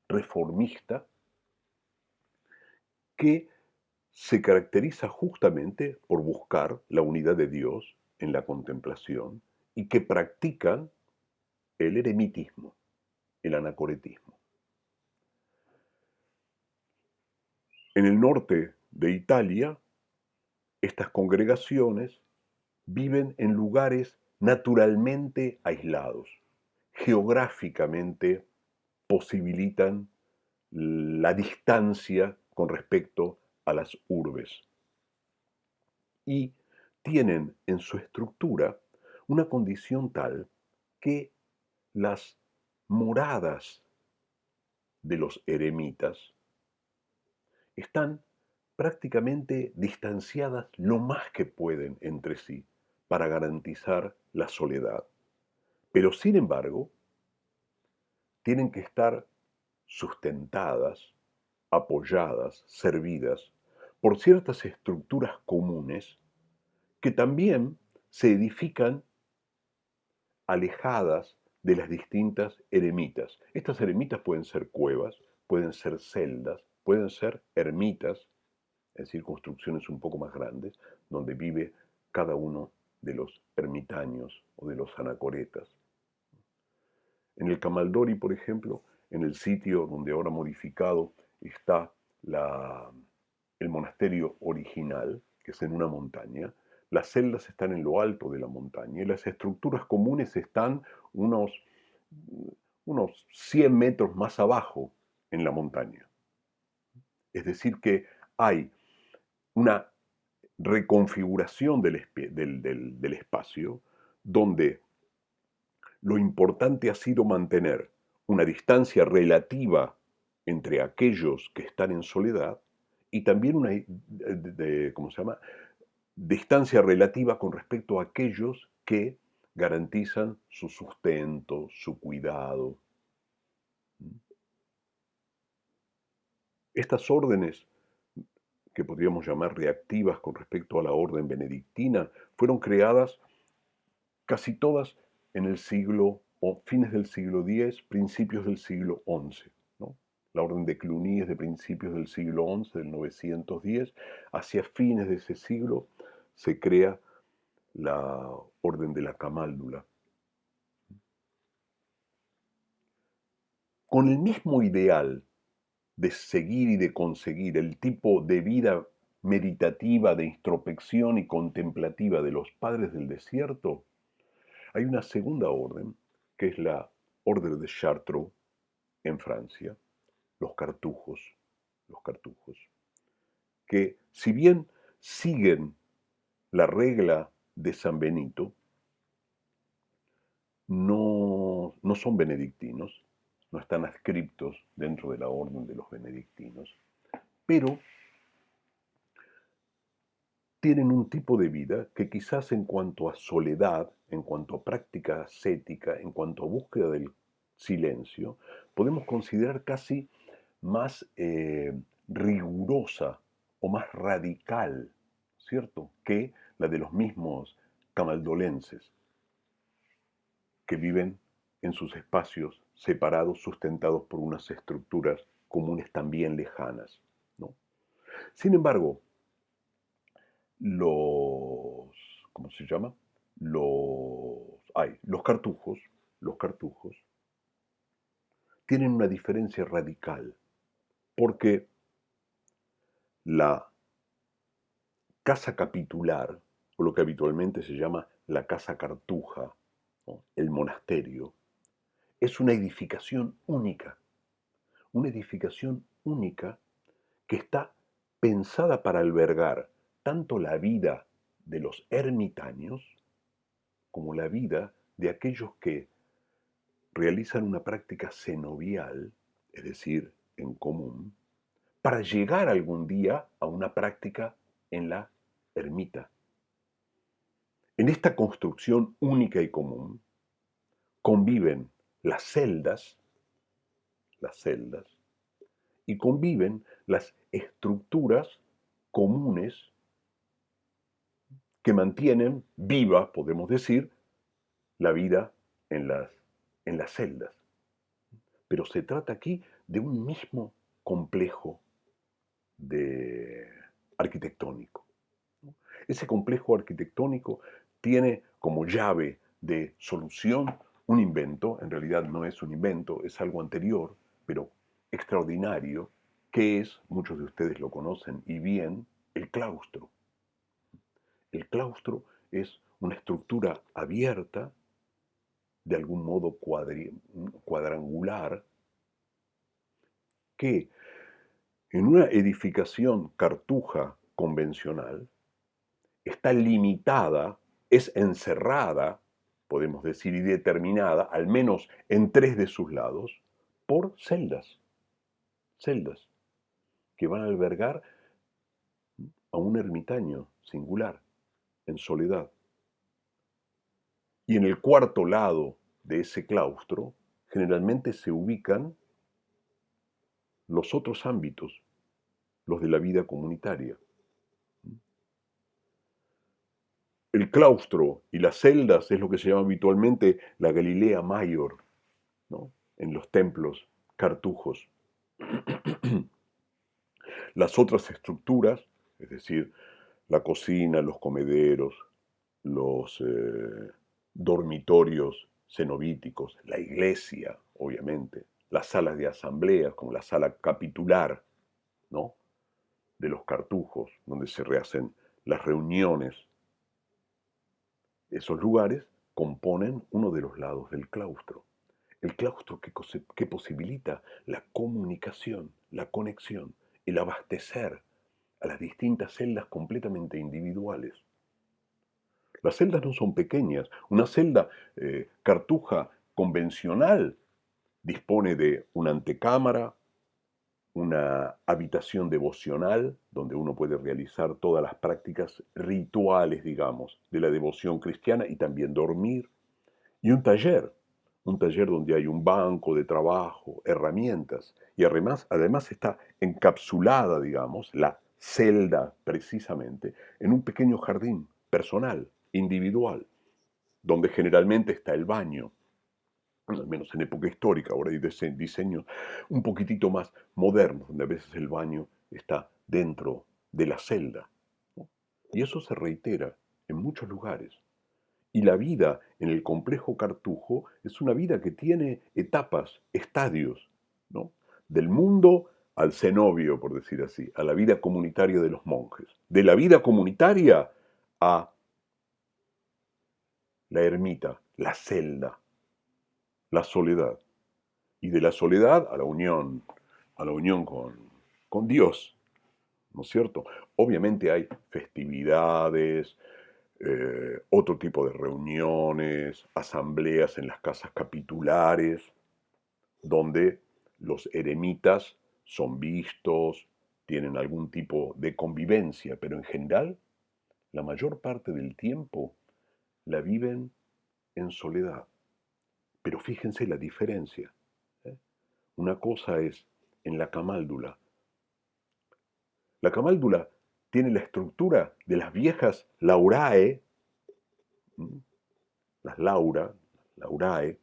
reformista, que se caracteriza justamente por buscar la unidad de Dios en la contemplación y que practican el eremitismo, el anacoretismo. En el norte de Italia, estas congregaciones viven en lugares naturalmente aislados, geográficamente posibilitan la distancia con respecto a las urbes y tienen en su estructura una condición tal que las moradas de los eremitas están prácticamente distanciadas lo más que pueden entre sí para garantizar la soledad. Pero sin embargo, tienen que estar sustentadas, apoyadas, servidas por ciertas estructuras comunes que también se edifican alejadas de las distintas eremitas. Estas eremitas pueden ser cuevas, pueden ser celdas, pueden ser ermitas, es decir, construcciones un poco más grandes, donde vive cada uno de los ermitaños o de los anacoretas. En el Camaldori, por ejemplo, en el sitio donde ahora modificado está el monasterio original, que es en una montaña, las celdas están en lo alto de la montaña y las estructuras comunes están unos, unos 100 metros más abajo en la montaña. Es decir, que hay una reconfiguración del espacio donde lo importante ha sido mantener una distancia relativa entre aquellos que están en soledad y también una ¿cómo se llama? Distancia relativa con respecto a aquellos que garantizan su sustento, su cuidado. Estas órdenes, que podríamos llamar reactivas con respecto a la orden benedictina, fueron creadas casi todas en el siglo o fines del siglo X, principios del siglo XI, ¿no? La orden de Cluny es de principios del siglo XI, del 910. Hacia fines de ese siglo se crea la orden de la Camáldula. Con el mismo ideal de seguir y de conseguir el tipo de vida meditativa, de introspección y contemplativa de los padres del desierto, hay una segunda orden, que es la orden de Chartreux en Francia, los cartujos, los cartujos, que si bien siguen la regla de San Benito, no son benedictinos, no están adscriptos dentro de la orden de los benedictinos, pero tienen un tipo de vida que quizás en cuanto a soledad, en cuanto a práctica ascética, en cuanto a búsqueda del silencio, podemos considerar casi más rigurosa o más radical, ¿cierto?, que la de los mismos camaldolenses, que viven en sus espacios separados, sustentados por unas estructuras comunes también lejanas, ¿no? Sin embargo, los, ¿cómo se llama? Los cartujos tienen una diferencia radical, porque la casa capitular, o lo que habitualmente se llama la casa cartuja, ¿no?, el monasterio, es una edificación única que está pensada para albergar tanto la vida de los ermitaños como la vida de aquellos que realizan una práctica cenobial, es decir, en común, para llegar algún día a una práctica en la ermita. En esta construcción única y común conviven las celdas, y conviven las estructuras comunes que mantienen viva, podemos decir, la vida en las celdas. Pero se trata aquí de un mismo complejo arquitectónico. Ese complejo arquitectónico tiene como llave de solución un invento, en realidad no es un invento, es algo anterior, pero extraordinario, que es, muchos de ustedes lo conocen y bien, el claustro. El claustro es una estructura abierta, de algún modo cuadrangular, que en una edificación cartuja convencional está limitada, es encerrada, podemos decir, y determinada, al menos en 3 de sus lados, por celdas que van a albergar a un ermitaño singular, en soledad. Y en el cuarto lado de ese claustro, generalmente se ubican los otros ámbitos, los de la vida comunitaria. El claustro y las celdas es lo que se llama habitualmente la Galilea Mayor, ¿no?, en los templos cartujos. Las otras estructuras, es decir, la cocina, los comederos, los dormitorios cenobíticos, la iglesia, obviamente, las salas de asambleas, como la sala capitular, ¿no?, de los cartujos, donde se rehacen las reuniones. Esos lugares componen uno de los lados del claustro. El claustro que posibilita la comunicación, la conexión, el abastecer a las distintas celdas completamente individuales. Las celdas no son pequeñas. Una celda cartuja convencional dispone de una antecámara, una habitación devocional donde uno puede realizar todas las prácticas rituales, digamos, de la devoción cristiana y también dormir, y un taller donde hay un banco de trabajo, herramientas, y además está encapsulada, digamos, la celda precisamente, en un pequeño jardín personal, individual, donde generalmente está el baño. al menos en época histórica. Ahora hay diseños un poquitito más modernos, donde a veces el baño está dentro de la celda, ¿no? Y eso se reitera en muchos lugares. Y la vida en el complejo Cartujo es una vida que tiene etapas, estadios, ¿no? Del mundo al cenobio, por decir así, a la vida comunitaria de los monjes. De la vida comunitaria a la ermita, la celda, la soledad. Y de la soledad a la unión con Dios, ¿no es cierto? Obviamente hay festividades, otro tipo de reuniones, asambleas en las casas capitulares, donde los eremitas son vistos, tienen algún tipo de convivencia, pero en general, la mayor parte del tiempo la viven en soledad. Pero fíjense la diferencia, ¿eh? Una cosa es en la camáldula. La camáldula tiene la estructura de las viejas laurae, las laurae,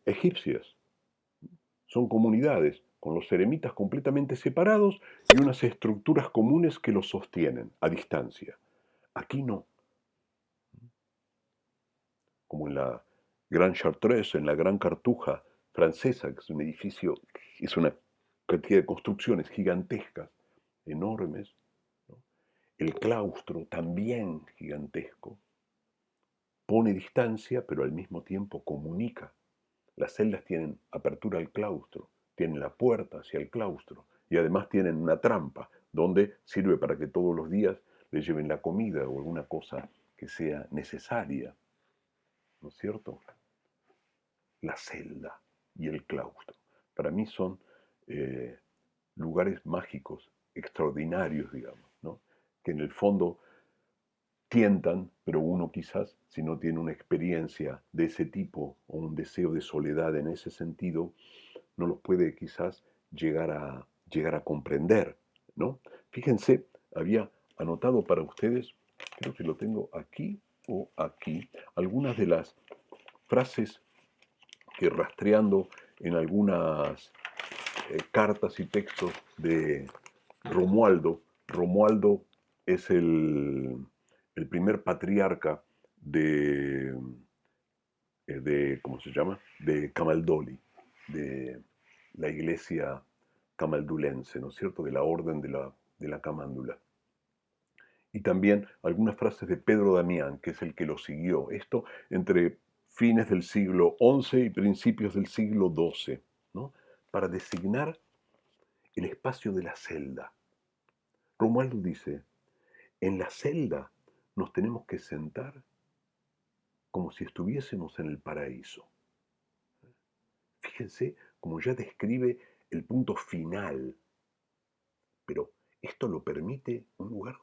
egipcias. Son comunidades con los eremitas completamente separados y unas estructuras comunes que los sostienen a distancia. Aquí no, como en la Gran Chartreuse, en la Gran Cartuja francesa, que es un edificio, es una cantidad de construcciones gigantescas, enormes, ¿no? El claustro también gigantesco, pone distancia, pero al mismo tiempo comunica. Las celdas tienen apertura al claustro, tienen la puerta hacia el claustro y además tienen una trampa donde sirve para que todos los días le lleven la comida o alguna cosa que sea necesaria, ¿no es cierto? La celda y el claustro. Para mí son eh, lugares mágicos, extraordinarios, digamos, ¿no? Que en el fondo tientan, pero uno quizás, si no tiene una experiencia de ese tipo o un deseo de soledad en ese sentido, no los puede quizás llegar a comprender, ¿no? Fíjense, había anotado para ustedes, creo que lo tengo aquí o aquí, algunas de las frases que rastreando en algunas cartas y textos de Romualdo. Romualdo es el primer patriarca ¿cómo se llama? De Camaldoli, de la iglesia camaldulense, ¿no es cierto? De la orden de la camándula. Y también algunas frases de Pedro Damián, que es el que lo siguió. Esto entre fines del siglo XI y principios del siglo XII, ¿no? Para designar el espacio de la celda. Romualdo dice, en la celda nos tenemos que sentar como si estuviésemos en el paraíso. Fíjense como ya describe el punto final, pero esto lo permite un lugar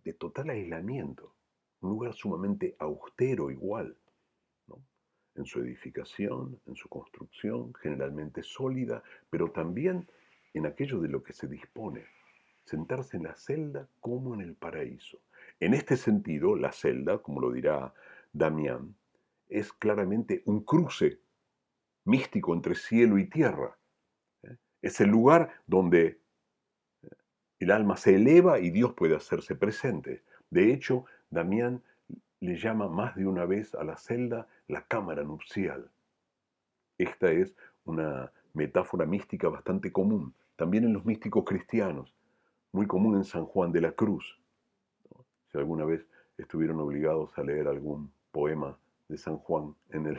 de total aislamiento, un lugar sumamente austero igual, ¿no? En su edificación, en su construcción, generalmente sólida, pero también en aquello de lo que se dispone, sentarse en la celda como en el paraíso. En este sentido, la celda, como lo dirá Damián, es claramente un cruce místico entre cielo y tierra. Es el lugar donde el alma se eleva y Dios puede hacerse presente. De hecho, Damián le llama más de una vez a la celda la cámara nupcial. Esta es una metáfora mística bastante común, también en los místicos cristianos, muy común en San Juan de la Cruz. Si alguna vez estuvieron obligados a leer algún poema de San Juan en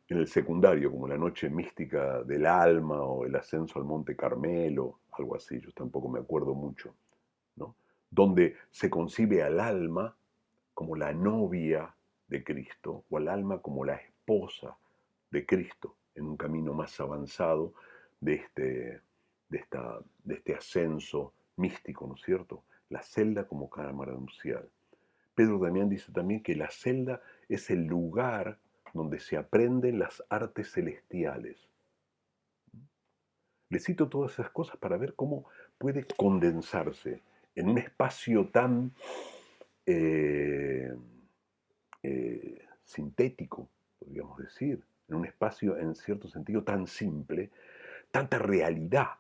el secundario, como la noche mística del alma o el ascenso al Monte Carmelo, algo así, yo tampoco me acuerdo mucho, ¿no? Donde se concibe al alma como la novia de Cristo o al alma como la esposa de Cristo en un camino más avanzado de de este ascenso místico, ¿no es cierto? La celda como cámara nupcial. Pedro Damián dice también que la celda es el lugar donde se aprenden las artes celestiales. Le cito todas esas cosas para ver cómo puede condensarse en un espacio tan sintético, podríamos decir, en un espacio en cierto sentido tan simple, tanta realidad,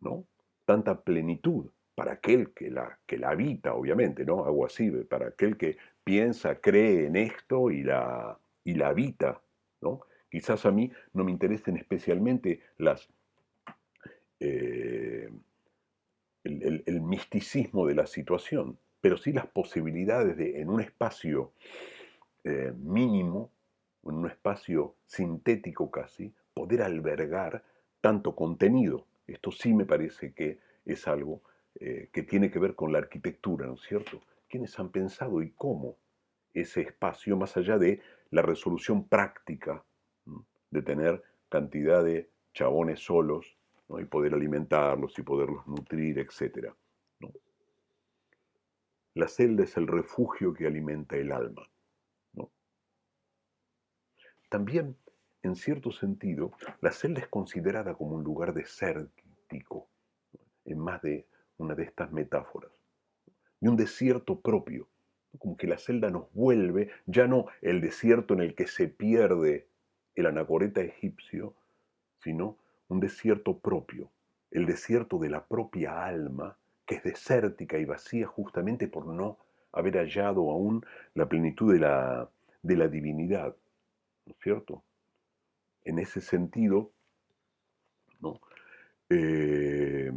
¿no? Tanta plenitud para aquel que la habita, obviamente, ¿no? Hago así, para aquel que piensa, cree en esto y la habita, ¿no? Quizás a mí no me interesen especialmente eh, el misticismo de la situación, pero sí las posibilidades de, en un espacio mínimo, en un espacio sintético casi, poder albergar tanto contenido. Esto sí me parece que es algo que tiene que ver con la arquitectura, ¿no es cierto? ¿Quiénes han pensado y cómo ese espacio, más allá de la resolución práctica, ¿no? De tener cantidad de chabones solos, ¿no? Y poder alimentarlos y poderlos nutrir, etcétera, ¿no? La celda es el refugio que alimenta el alma, ¿no? También, en cierto sentido, la celda es considerada como un lugar desértico, en más de una de estas metáforas, y un desierto propio, como que la celda nos vuelve, ya no el desierto en el que se pierde el anacoreta egipcio, sino un desierto propio, el desierto de la propia alma, que es desértica y vacía justamente por no haber hallado aún la plenitud de la divinidad, ¿no es cierto? En ese sentido, ¿no? Eh,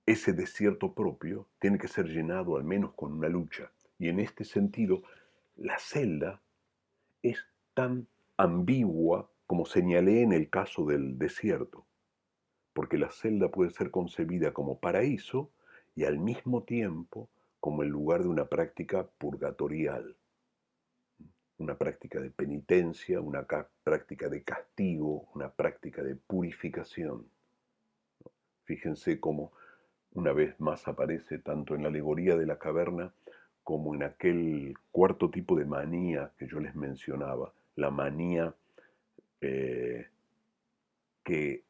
Ese desierto propio tiene que ser llenado al menos con una lucha. Y en este sentido, la celda es tan ambigua como señalé en el caso del desierto, porque la celda puede ser concebida como paraíso y al mismo tiempo como el lugar de una práctica purgatorial, una práctica de penitencia, una práctica de castigo, una práctica de purificación. Fíjense cómo una vez más aparece tanto en la alegoría de la caverna como en aquel cuarto tipo de manía que yo les mencionaba, la manía eh, que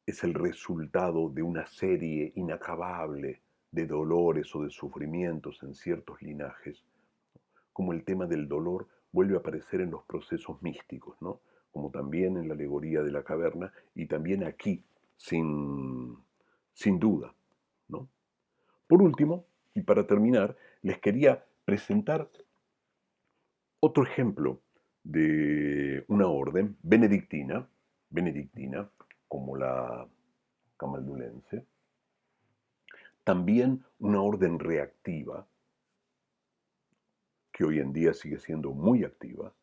es el resultado de una serie inacabable de dolores o de sufrimientos en ciertos linajes, como el tema del dolor vuelve a aparecer en los procesos místicos, ¿no? Como también en la alegoría de la caverna y también aquí, sin, sin duda, ¿no? Por último, y para terminar, les quería presentar otro ejemplo de una orden benedictina, benedictina, como la camaldulense, también una orden reactiva, que hoy en día sigue siendo muy activa,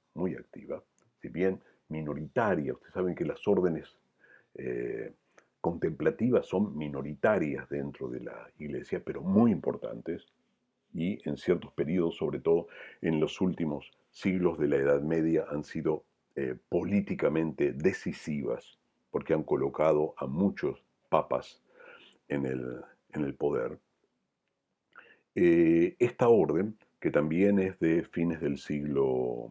si bien minoritaria. Ustedes saben que las órdenes eh, contemplativas son minoritarias dentro de la iglesia, pero muy importantes, y en ciertos periodos, sobre todo en los últimos siglos de la Edad Media, han sido políticamente decisivas, porque han colocado a muchos papas en en el poder. Esta orden, que también es de eh, fines del siglo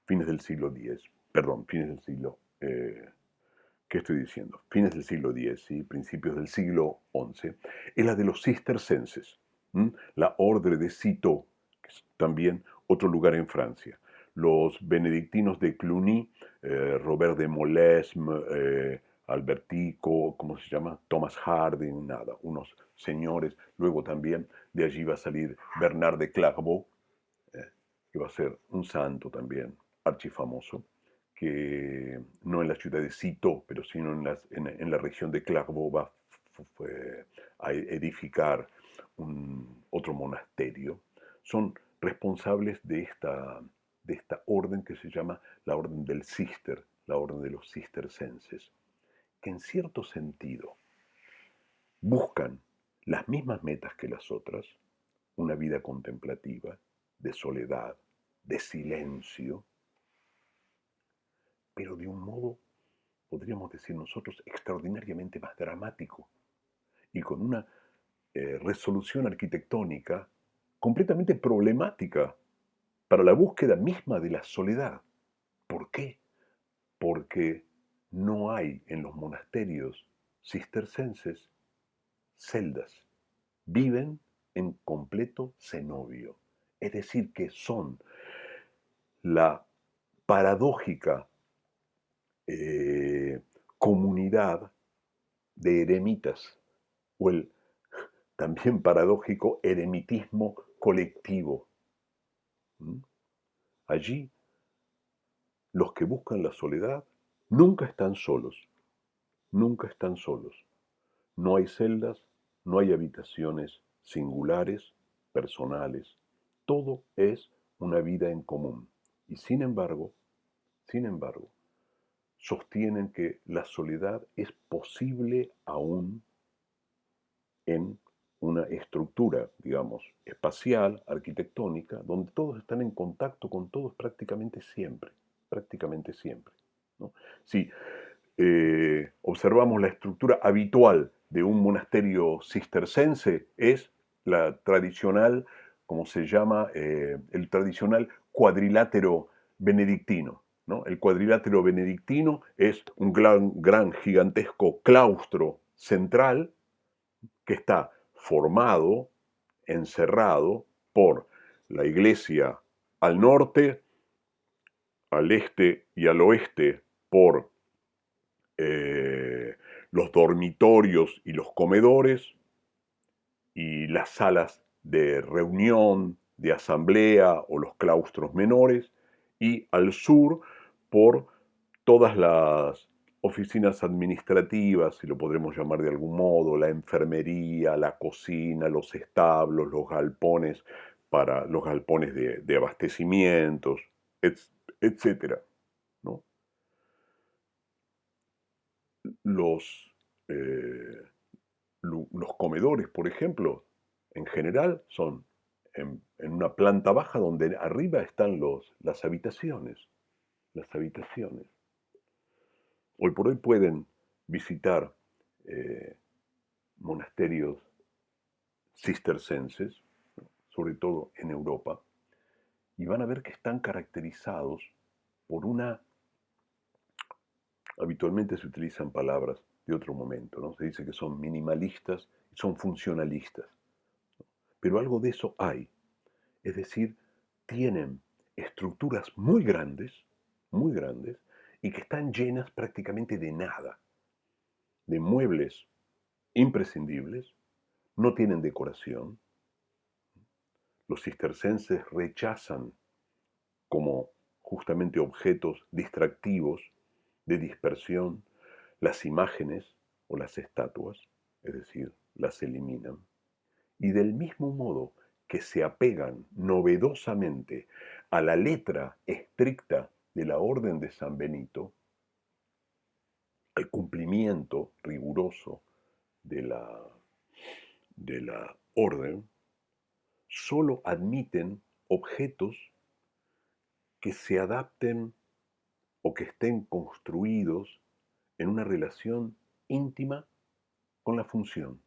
X, perdón, fines del siglo, ¿qué estoy diciendo? Fines del siglo X, ¿sí? Principios del siglo XI, es la de los cistercenses, ¿m? La Ordre de Citeaux, que es también otro lugar en Francia. Los benedictinos de Cluny, Robert de Molesme, Albertico, ¿cómo se llama? Thomas Harding, nada, unos señores. Luego también de allí va a salir Bernard de Clairvaux, eh, que va a ser un santo también, archifamoso, que no en la ciudad de Citeaux, pero sino en la región de Clairvaux va a edificar otro monasterio. Son responsables de esta orden que se llama la Orden del Cister, la Orden de los Cistercenses, que en cierto sentido buscan las mismas metas que las otras, una vida contemplativa, de soledad, de silencio, pero de un modo, podríamos decir nosotros, extraordinariamente más dramático y con una resolución arquitectónica completamente problemática para la búsqueda misma de la soledad. ¿Por qué? Porque no hay en los monasterios cistercenses celdas, viven en completo cenobio, es decir, que son la paradójica comunidad de eremitas o el también paradójico eremitismo colectivo. ¿Mm? Allí los que buscan la soledad nunca están solos, nunca están solos. No hay celdas, no hay habitaciones singulares, personales. Todo es una vida en común. Y sin embargo, sostienen que la soledad es posible aún en una estructura, digamos, espacial, arquitectónica, donde todos están en contacto con todos prácticamente siempre. ¿No? Si observamos la estructura habitual de un monasterio cistercense, es la tradicional, como se llama, el tradicional cuadrilátero benedictino. ¿No? El cuadrilátero benedictino es un gran gigantesco claustro central que está formado, encerrado por la iglesia al norte, al este y al oeste por los dormitorios y los comedores y las salas de reunión, de asamblea o los claustros menores, y al sur por todas las oficinas administrativas, si lo podremos llamar de algún modo, la enfermería, la cocina, los establos, los galpones para los galpones de abastecimientos, etcétera, ¿no? Los, eh, los comedores, por ejemplo, en general son en una planta baja donde arriba están las habitaciones. Las habitaciones. Hoy por hoy pueden visitar eh, monasterios cistercenses, sobre todo en Europa, y van a ver que están caracterizados por una, habitualmente se utilizan palabras de otro momento, ¿no? Se dice que son minimalistas y son funcionalistas, pero algo de eso hay, es decir, tienen estructuras muy grandes, y que están llenas prácticamente de nada, de muebles imprescindibles, no tienen decoración. Los cistercenses rechazan como justamente objetos distractivos de dispersión las imágenes o las estatuas, es decir, las eliminan. Y del mismo modo que se apegan novedosamente a la letra estricta de la Orden de San Benito, al cumplimiento riguroso de la orden, solo admiten objetos que se adapten o que estén construidos en una relación íntima con la función.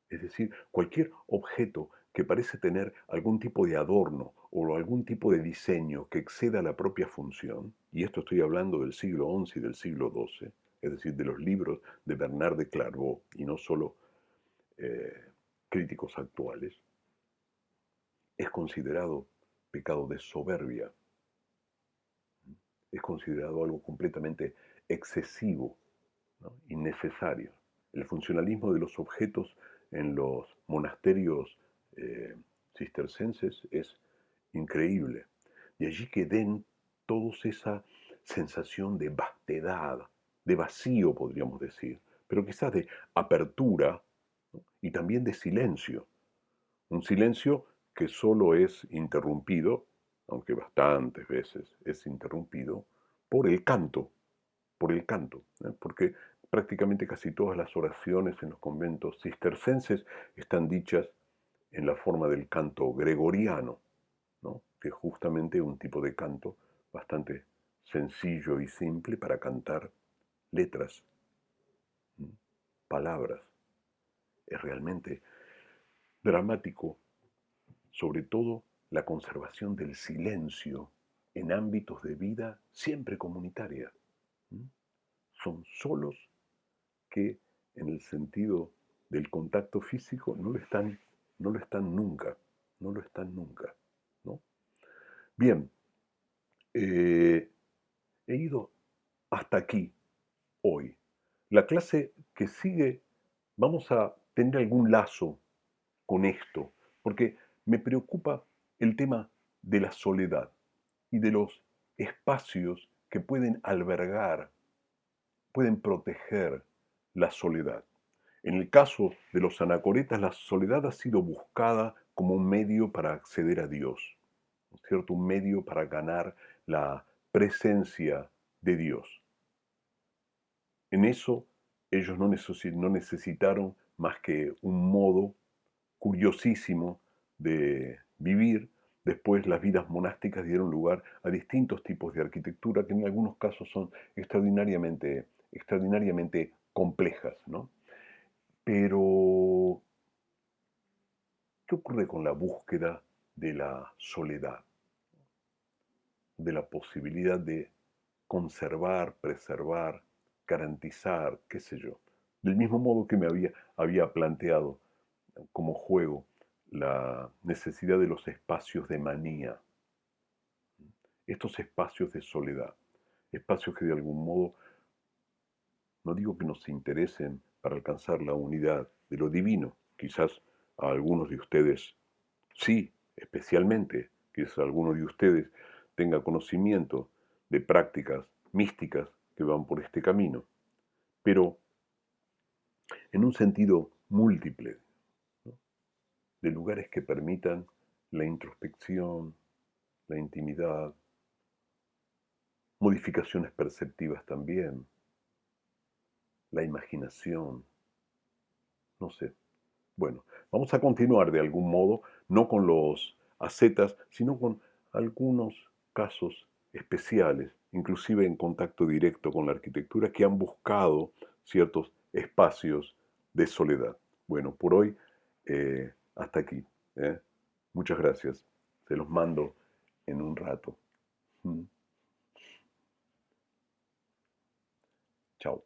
Es decir, cualquier objeto que parece tener algún tipo de adorno o algún tipo de diseño que exceda la propia función, y esto estoy hablando del siglo XI y del siglo XII, es decir, de los libros de Bernard de Clairvaux y no solo críticos actuales, es considerado pecado de soberbia, es considerado algo completamente excesivo, ¿no? Innecesario. El funcionalismo de los objetos en los monasterios eh, cistercenses es increíble. De allí que den todos esa sensación de vastedad, de vacío, podríamos decir, pero quizás de apertura, ¿no? Y también de silencio. Un silencio que solo es interrumpido, aunque bastantes veces es interrumpido, por el canto, porque prácticamente casi todas las oraciones en los conventos cistercenses están dichas en la forma del canto gregoriano, ¿no? Que es justamente un tipo de canto bastante sencillo y simple para cantar letras, ¿no? Palabras. Es realmente dramático, sobre todo la conservación del silencio en ámbitos de vida siempre comunitaria. ¿No? Son solos que en el sentido del contacto físico no lo están nunca, no lo están nunca, ¿no? Bien, eh, he ido hasta aquí hoy. La clase que sigue, vamos a tener algún lazo con esto, porque me preocupa el tema de la soledad y de los espacios que pueden albergar, pueden proteger la soledad. En el caso de los anacoretas, la soledad ha sido buscada como un medio para acceder a Dios, ¿no es cierto? Un medio para ganar la presencia de Dios. En eso ellos no necesitaron más que un modo curiosísimo de vivir. Después las vidas monásticas dieron lugar a distintos tipos de arquitectura que en algunos casos son extraordinariamente complejas, ¿no? Pero, ¿qué ocurre con la búsqueda de la soledad? De la posibilidad de conservar, preservar, garantizar, qué sé yo. Del mismo modo que había planteado como juego la necesidad de los espacios de manía, estos espacios de soledad, espacios que de algún modo, no digo que nos interesen para alcanzar la unidad de lo divino, quizás a algunos de ustedes sí, especialmente, quizás alguno de ustedes tenga conocimiento de prácticas místicas que van por este camino, pero en un sentido múltiple, ¿no? De lugares que permitan la introspección, la intimidad, modificaciones perceptivas también, la imaginación, no sé. Bueno, vamos a continuar de algún modo, no con los ascetas, sino con algunos casos especiales, inclusive en contacto directo con la arquitectura, que han buscado ciertos espacios de soledad. Bueno, por hoy hasta aquí. ¿Eh? Muchas gracias. Se los mando en un rato. Mm. Chao.